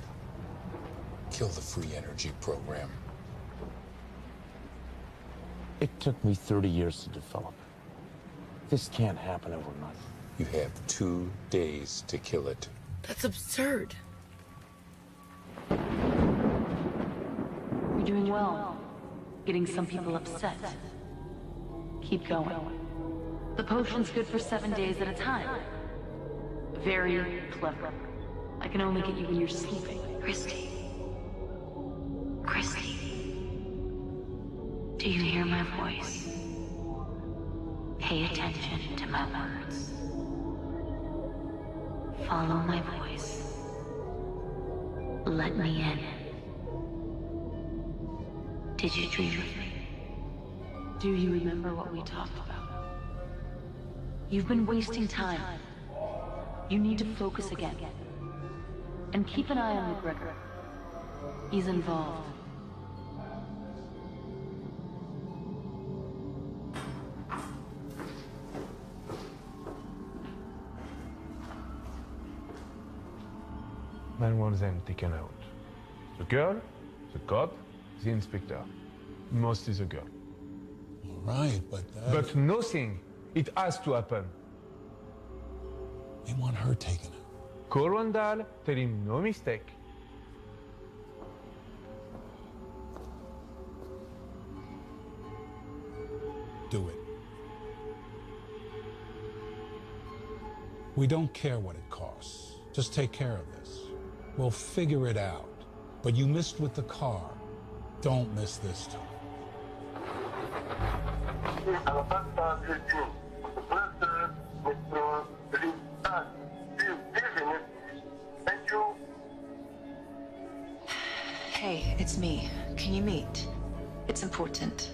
Kill the free energy program. It took me 30 years to develop. This can't happen overnight. You have 2 days to kill it. That's absurd. You're doing well. Getting some people upset. Keep going. The potion's good for 7 days at a time. Very clever. I can only get you when you're sleeping. Christy. Christy. Do you hear my voice? Pay attention to my words. Follow my voice. Let me in. Did you dream of me? Do you remember what we talked about? You've been wasting time. You need to focus again. And keep an eye on McGregor. He's involved. Man wants them taken out. The girl, the cop, the inspector. Mostly the girl. All right, but But nothing It has to happen. They want her taken. Call Randall, tell him no mistake. Do it. We don't care what it costs. Just take care of this. We'll figure it out. But you missed with the car. Don't miss this time. Hey, it's me. Can you meet? It's important.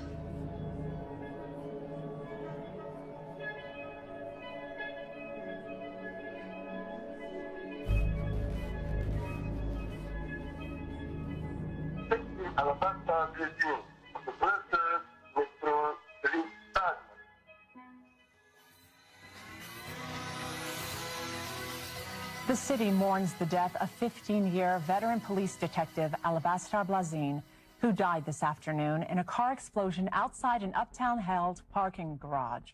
The city mourns the death of 15-year veteran police detective Alabastar Blazin, who died this afternoon in a car explosion outside an uptown held parking garage.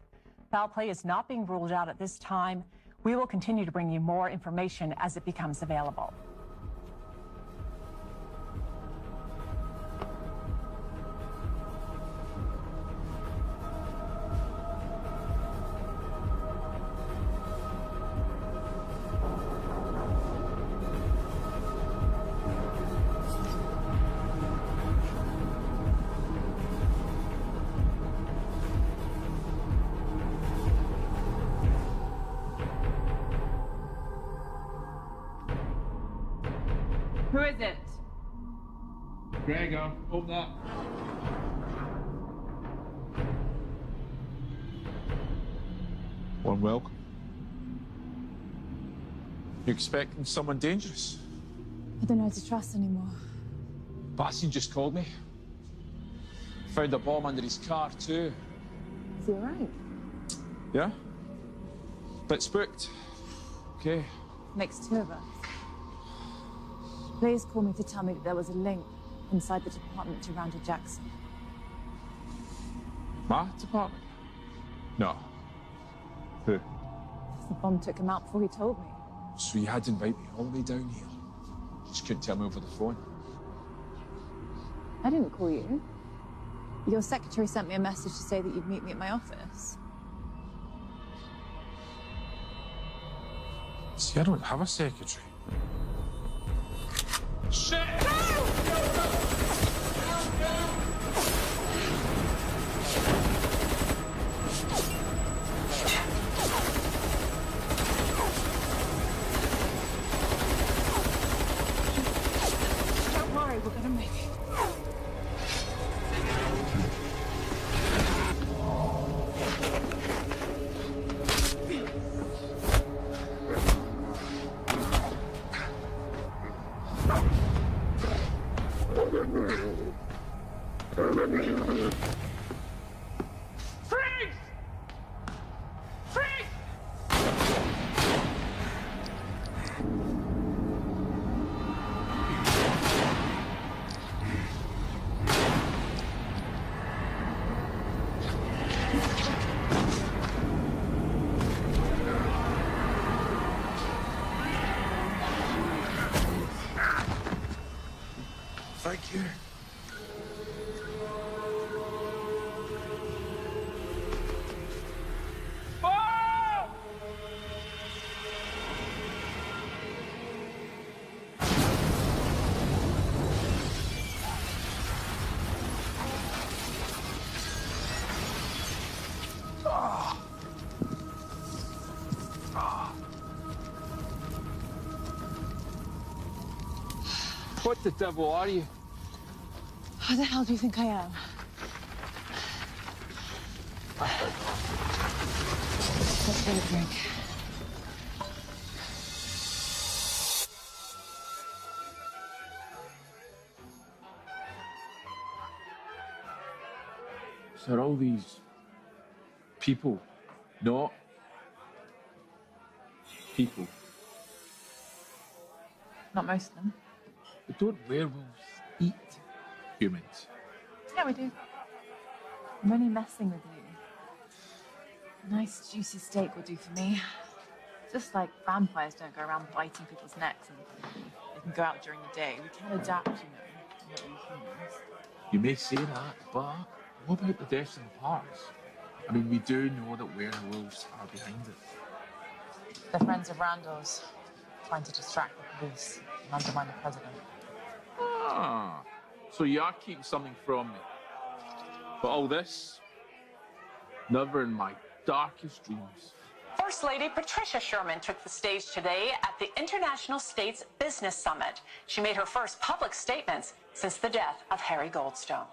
Foul play is not being ruled out at this time. We will continue to bring you more information as it becomes available. Who is it? Gregor, open up. Warm welcome. You expecting someone dangerous? I don't know how to trust anymore. Bastian just called me. Found a bomb under his car too. Is he alright? Yeah? Bit spooked. Okay. Makes two of us. Blaze called me to tell me that there was a link inside the department to Randall Jackson. My department? No. Who? The bomb took him out before he told me. So you had to invite me all the way down here. Just couldn't tell me over the phone. I didn't call you. Your secretary sent me a message to say that you'd meet me at my office. See, I don't have a secretary. Shit! Don't worry, we're gonna make it. Freeze! Freeze! Thank you. What the devil are you? Who the hell do you think I am? Let's get a drink. So are all these people not people? Not most of them. But don't werewolves eat humans? Yeah, we do. I'm only messing with you. A nice juicy steak will do for me. Just like vampires don't go around biting people's necks and they can go out during the day. We can adapt, you know, not we humans. You may say that, but what about the deaths in the parks? I mean, we do know that werewolves are behind it. They're friends of Randall's, trying to distract the police and undermine the president. Ah, so you are keeping something from me. But all this, never in my darkest dreams. First Lady Patricia Sherman took the stage today at the International States Business Summit. She made her first public statements since the death of Harry Goldstone.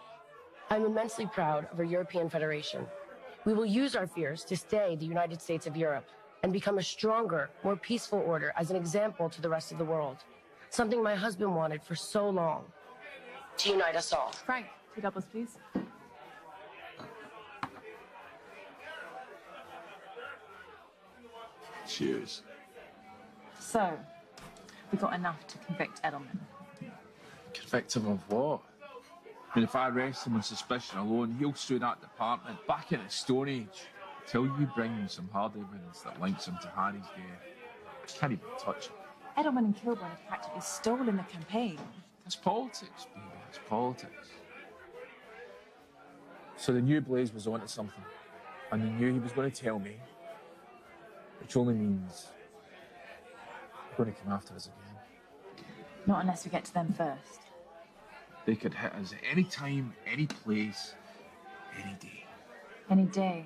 I'm immensely proud of our European Federation. We will use our fears to stay the United States of Europe and become a stronger, more peaceful order as an example to the rest of the world. Something my husband wanted for so long. To unite us all. Frank, 2 doubles, please. Cheers. So, we got enough to convict Edelman. Convict him of what? I mean, if I arrest him on suspicion alone, he'll sue that department back in the Stone Age. Till you bring me some hard evidence that links him to Harry's death. Can't even touch him. Edelman and Kilburn have practically stolen the campaign. That's politics, baby. It's politics. So they knew Blaze was onto something. And they knew he was going to tell me. Which only means they're going to come after us again. Not unless we get to them first. They could hit us at any time, any place, any day. Any day.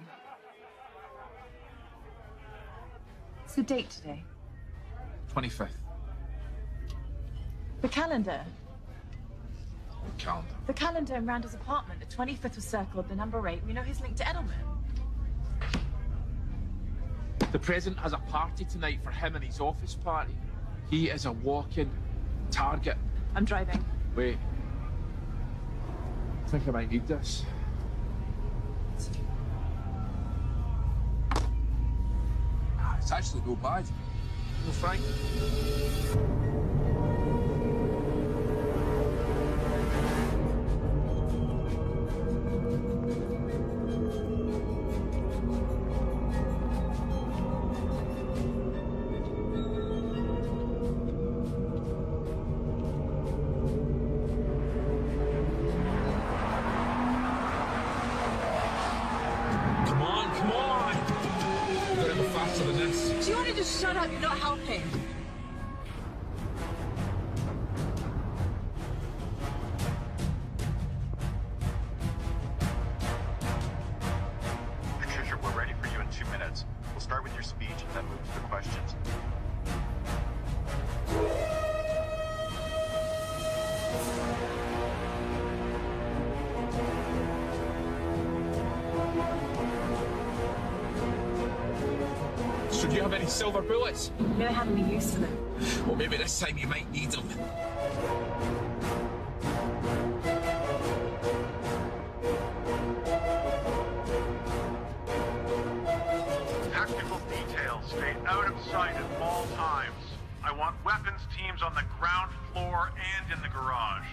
What's the date today? 25th. The calendar. Calendar. The calendar in Randall's apartment. The 25th was circled, the number 8. We know he's linked to Edelman. The president has a party tonight for him and his office party. He is a walking target. I'm driving. Wait. I think I might need this. It's actually no bad. No, Frank. Shut up, you're not helping. Patricia, we're ready for you in 2 minutes. We'll start with your speech and then move to the questions. So do you have any silver bullets? We don't have any use for them. Well, maybe this time you might need them. Tactical details stay out of sight at all times. I want weapons teams on the ground floor and in the garage.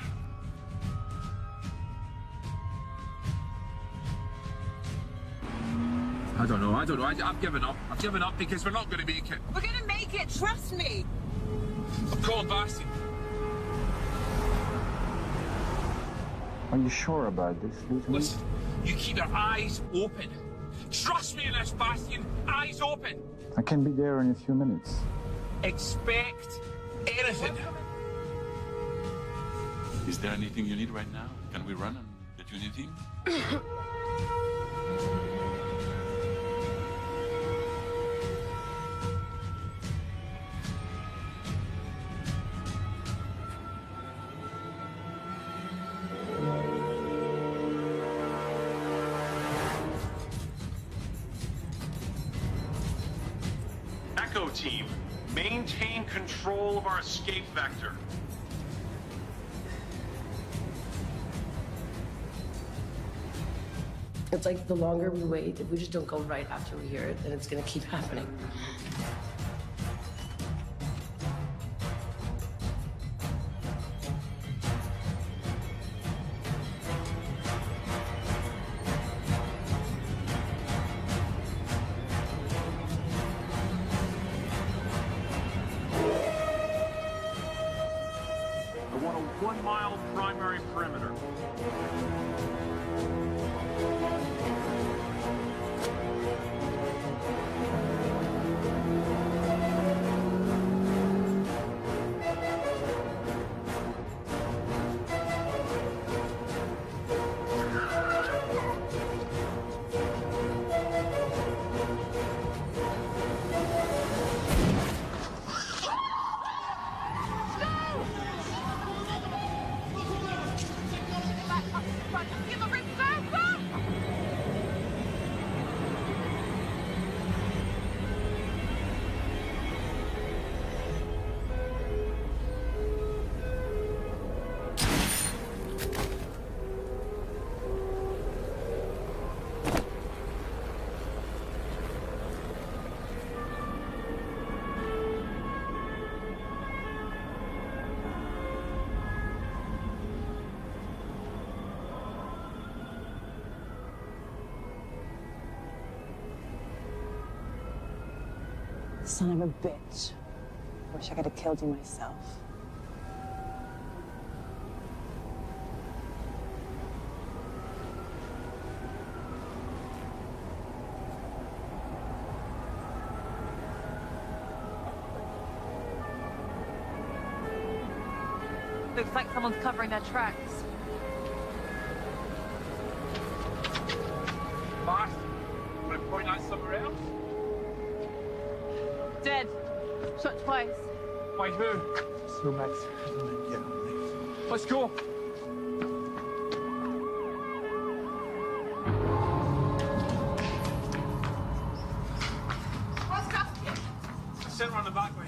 I don't know. I've given up. I've given up because we're not going to make it. We're going to make it, trust me. I'm calling Bastian. Are you sure about this, Lieutenant? Listen, you keep your eyes open. Trust me in this, Bastian. Eyes open. I can be there in a few minutes. Expect anything. Is there anything you need right now? Can we run and get you anything? Echo team, maintain control of our escape vector. It's like the longer we wait, if we just don't go right after we hear it, then it's gonna keep happening. want a 1 mile primary perimeter. Son of a bitch. Wish I could have killed you myself. Looks like someone's covering their tracks. Boss, want to point out somewhere else? Dead. Shot twice. By who? So, Max, yeah. Let's go. Sit around the back way.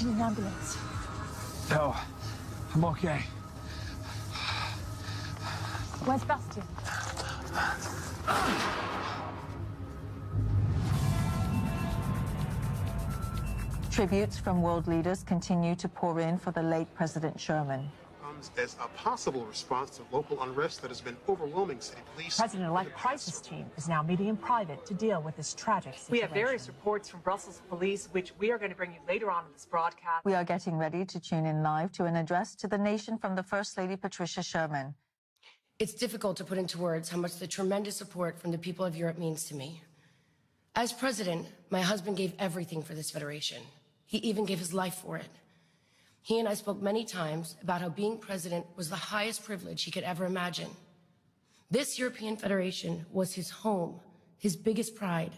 Do you need an ambulance? No, I'm okay. Where's Bastian? Tributes from world leaders continue to pour in for the late President Sherman. Comes as a possible response to local unrest that has been overwhelming city police. President-elect crisis team is now meeting in private to deal with this tragic situation. We have various reports from Brussels police, which we are going to bring you later on in this broadcast. We are getting ready to tune in live to an address to the nation from the First Lady Patricia Sherman. It's difficult to put into words how much the tremendous support from the people of Europe means to me. As president, my husband gave everything for this federation. He even gave his life for it. He and I spoke many times about how being president was the highest privilege he could ever imagine. This European Federation was his home, his biggest pride.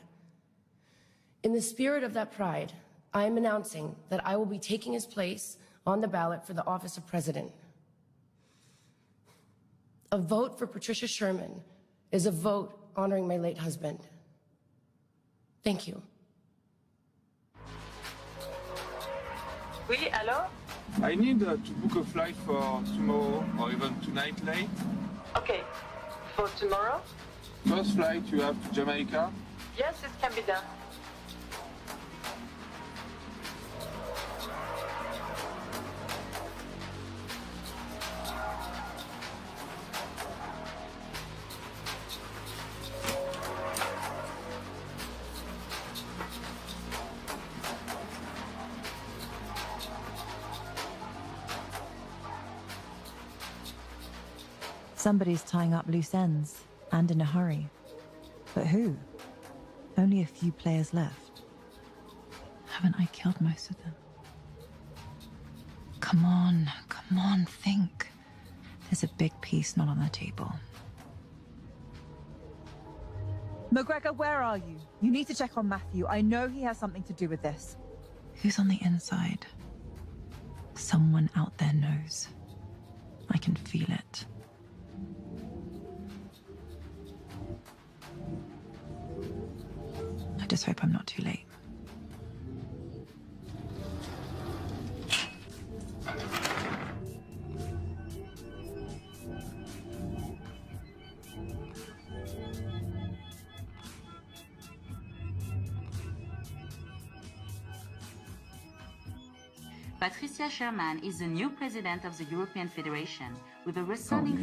In the spirit of that pride, I am announcing that I will be taking his place on the ballot for the office of president. A vote for Patricia Sherman is a vote honoring my late husband. Thank you. Oui, allô? I need to book a flight for tomorrow or even tonight late. Okay. For tomorrow? First flight you have to Jamaica? Yes, it can be done. Somebody's tying up loose ends, and in a hurry. But who? Only a few players left. Haven't I killed most of them? Come on, think. There's a big piece not on the table. McGregor, where are you? You need to check on Matthew. I know he has something to do with this. Who's on the inside? Someone out there knows. I can feel it. I just hope I'm not too late. Patricia Sherman is the new president of the European Federation, with a resounding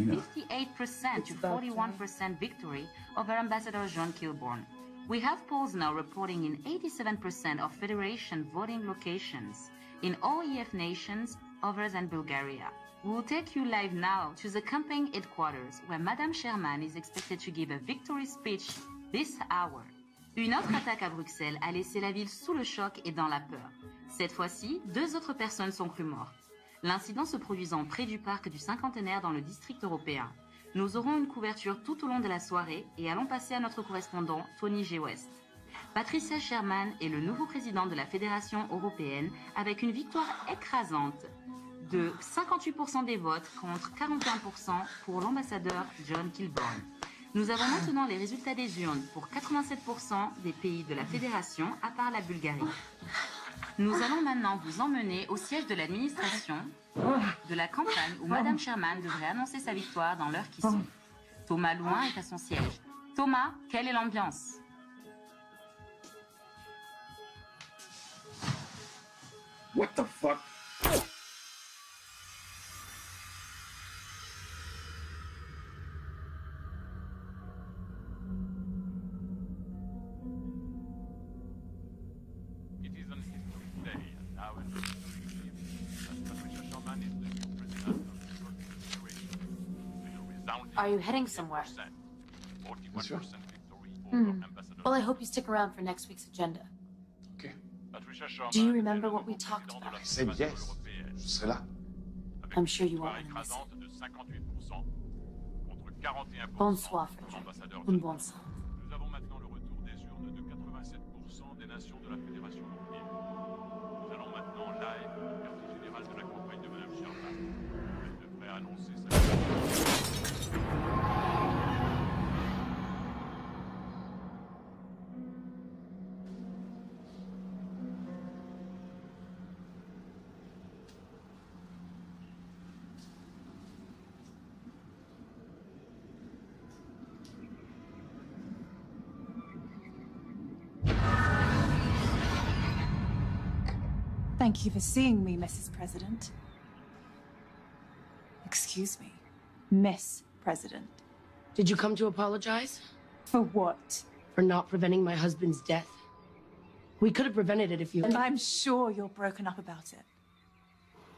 58% to 41% victory over Ambassador John Kilbourne. We have polls now reporting in 87% of Federation voting locations in all EF nations other than Bulgaria. We will take you live now to the campaign headquarters, where Madame Sherman is expected to give a victory speech this hour. Une autre attaque à Bruxelles a laissé la ville sous le choc et dans la peur. Cette fois-ci, 2 autres personnes sont crues mortes. L'incident se produisant près du parc du cinquantenaire dans le district européen. Nous aurons une couverture tout au long de la soirée et allons passer à notre correspondant Tony G. West. Patricia Sherman est le nouveau président de la Fédération européenne avec une victoire écrasante de 58% des votes contre 41% pour l'ambassadeur John Kilbourne. Nous avons maintenant les résultats des urnes pour 87% des pays de la Fédération à part la Bulgarie. Nous allons maintenant vous emmener au siège de l'administration de la campagne où Madame Sherman devrait annoncer sa victoire dans l'heure qui suit. Thomas Louin est à son siège. Thomas, quelle est l'ambiance? What the fuck? Are you heading somewhere? Sure. Well, I hope you stick around for next week's agenda. Okay. Do you remember what we talked about? I said yes. Je serai là. I'm sure you won't want to miss it. Bonsoir, Frederick. Un bon sang. Nous avons maintenant le retour des urnes de 87% des nations de la Fédération européenne. Nous allons maintenant live au quartier général de la campagne de Madame Sherman. Elle devrait annoncer sa Thank you for seeing me, Mrs. President. Excuse me, Miss President. Did you come to apologize? For what? For not preventing my husband's death. We could have prevented it if you... And I'm sure you're broken up about it.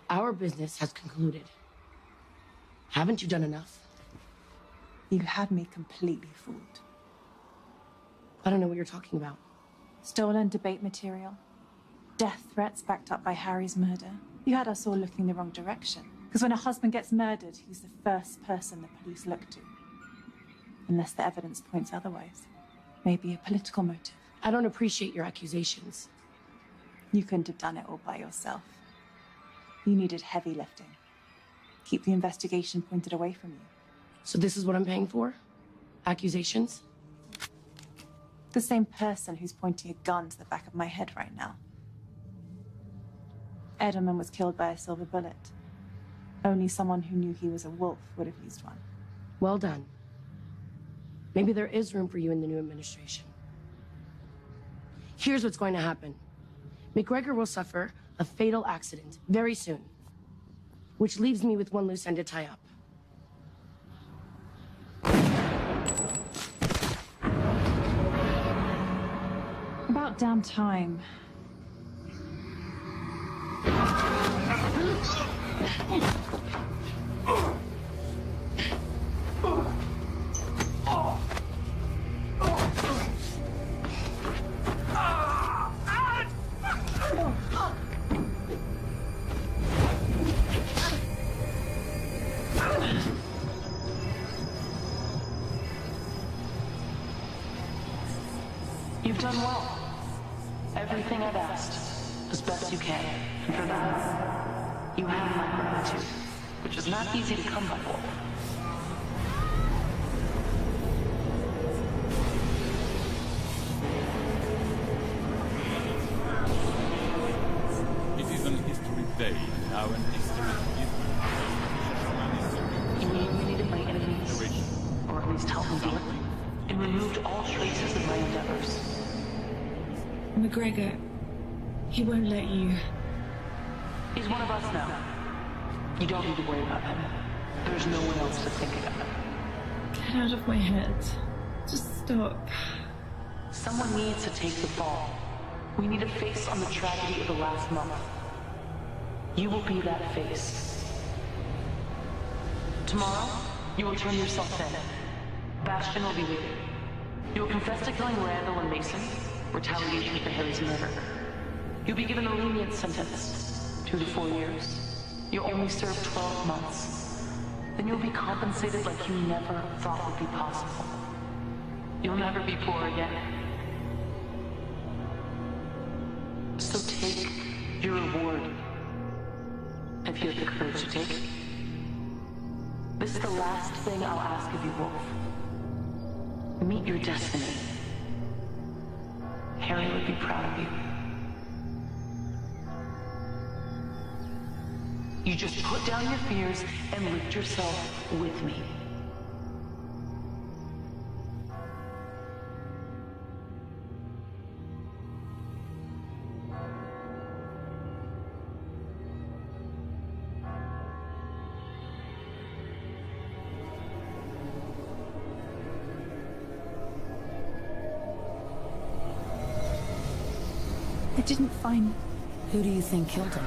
Our business has concluded. Haven't you done enough? You had me completely fooled. I don't know what you're talking about. Stolen debate material. Death threats backed up by Harry's murder. You had us all looking the wrong direction. Because when a husband gets murdered, he's the first person the police look to. Unless the evidence points otherwise. Maybe a political motive. I don't appreciate your accusations. You couldn't have done it all by yourself. You needed heavy lifting. Keep the investigation pointed away from you. So this is what I'm paying for? Accusations? The same person who's pointing a gun to the back of my head right now. Edelman was killed by a silver bullet. Only someone who knew he was a wolf would have used one. Well done. Maybe there is room for you in the new administration. Here's what's going to happen. McGregor will suffer a fatal accident very soon, which leaves me with one loose end to tie up. About damn time. You've done well. Everything I've asked, as best you can. And for that, you have my gratitude, which is not easy to come by, Wolf. It is an history day, now an history is... You eliminated my enemies, or at least helped me do it, and removed all traces of my endeavors. McGregor, he won't let you. He's one of us now. You don't need to worry about him. There's no one else to think about. Get out of my head. Just stop. Someone needs to take the fall. We need a face on the tragedy of the last month. You will be that face. Tomorrow, you will turn yourself in. Bastion will be with you. You will confess to killing Randall and Mason, retaliation for Harry's murder. You'll be given a lenient sentence, 2 to 4 years. You'll only serve 12 months. Then you'll be compensated like you never thought would be possible. You'll never be poor again. So take your reward, if you have the courage to take it. This is the last thing I'll ask of you, Wolf. Meet your destiny. Harry would be proud of you. You just put down your fears and lift yourself with me. I didn't find... Who do you think killed him?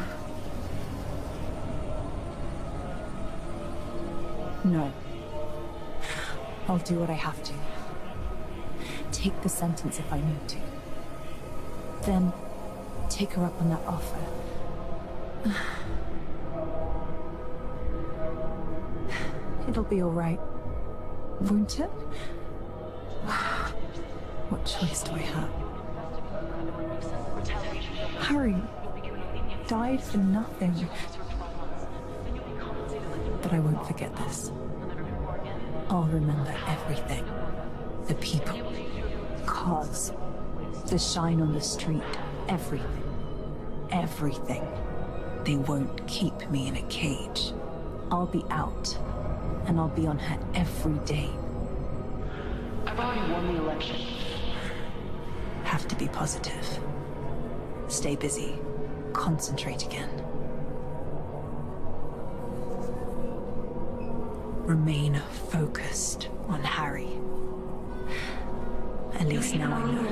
No. I'll do what I have to. Take the sentence if I need to. Then, take her up on that offer. It'll be all right. Won't it? What choice do I have? Harry died for nothing. But I won't forget this. I'll remember everything. The people, cars, the shine on the street, everything. Everything. They won't keep me in a cage. I'll be out, and I'll be on her every day. I've already won the election. Have to be positive. Stay busy. Concentrate again. Remain focused on Harry. At least now I know.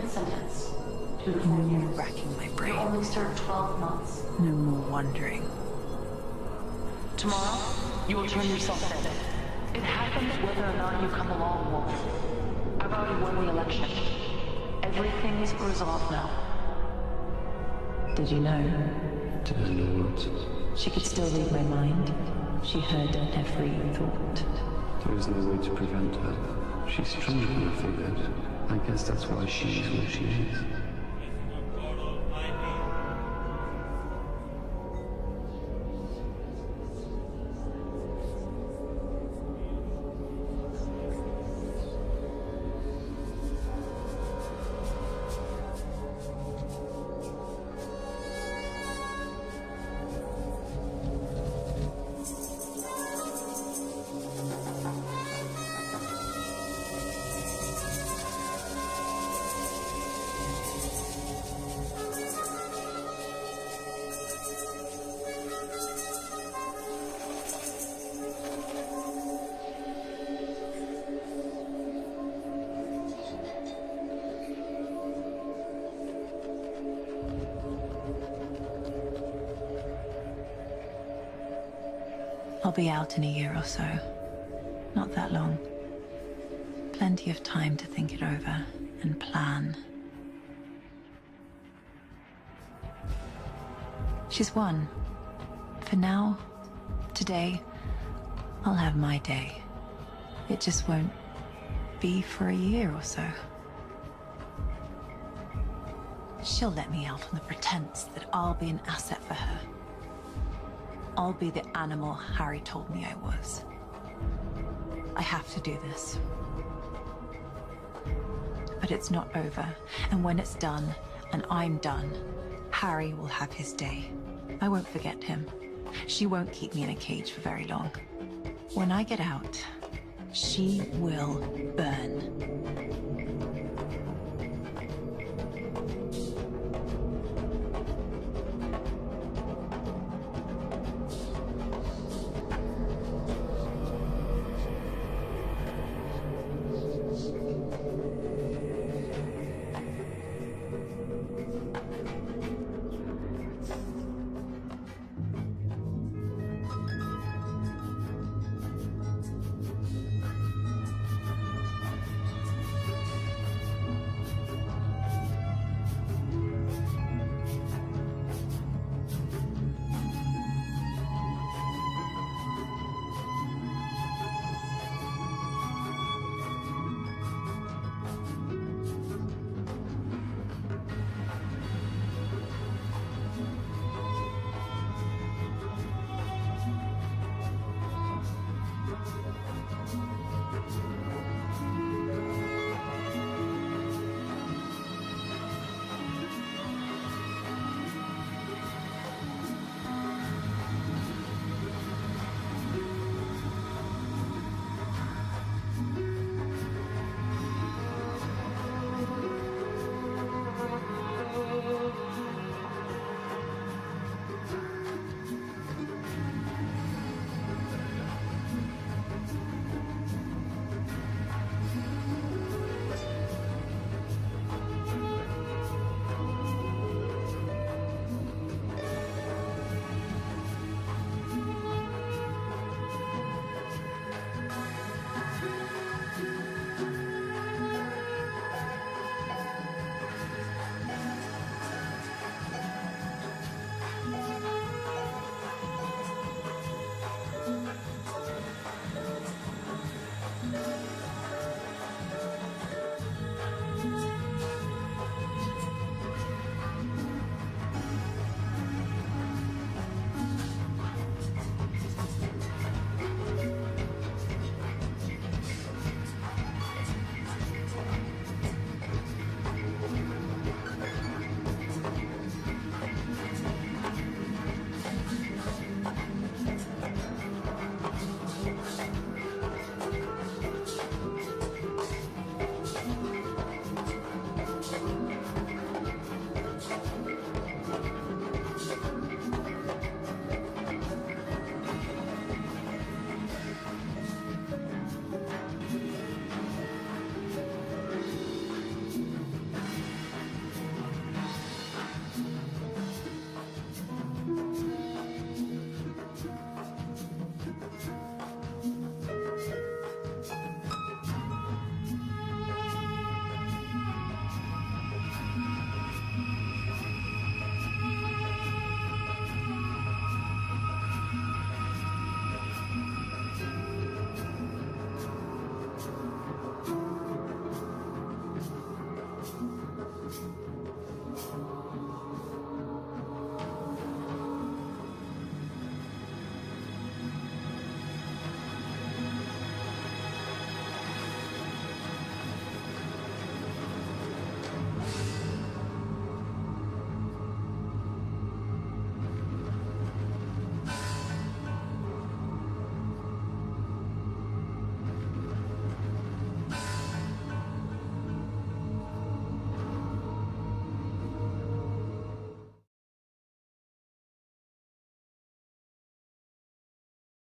No more racking my brain. You only served 12 months. No more wondering. Tomorrow, you will turn yourself in. It happens whether or not you come along, Wolf. I've already won the election. Everything's resolved now. Did you know? Did I know what? She could still read my mind. She heard every thought. There is no way to prevent her. She's stronger than I figured. I guess that's why she is where she is. I'll be out in a year or so. Not that long. Plenty of time to think it over and plan. She's won. For now, today, I'll have my day. It just won't be for a year or so. She'll let me out on the pretense that I'll be an asset for her. I'll be the animal Harry told me I was. I have to do this. But it's not over, and when it's done, and I'm done, Harry will have his day. I won't forget him. She won't keep me in a cage for very long. When I get out, she will burn.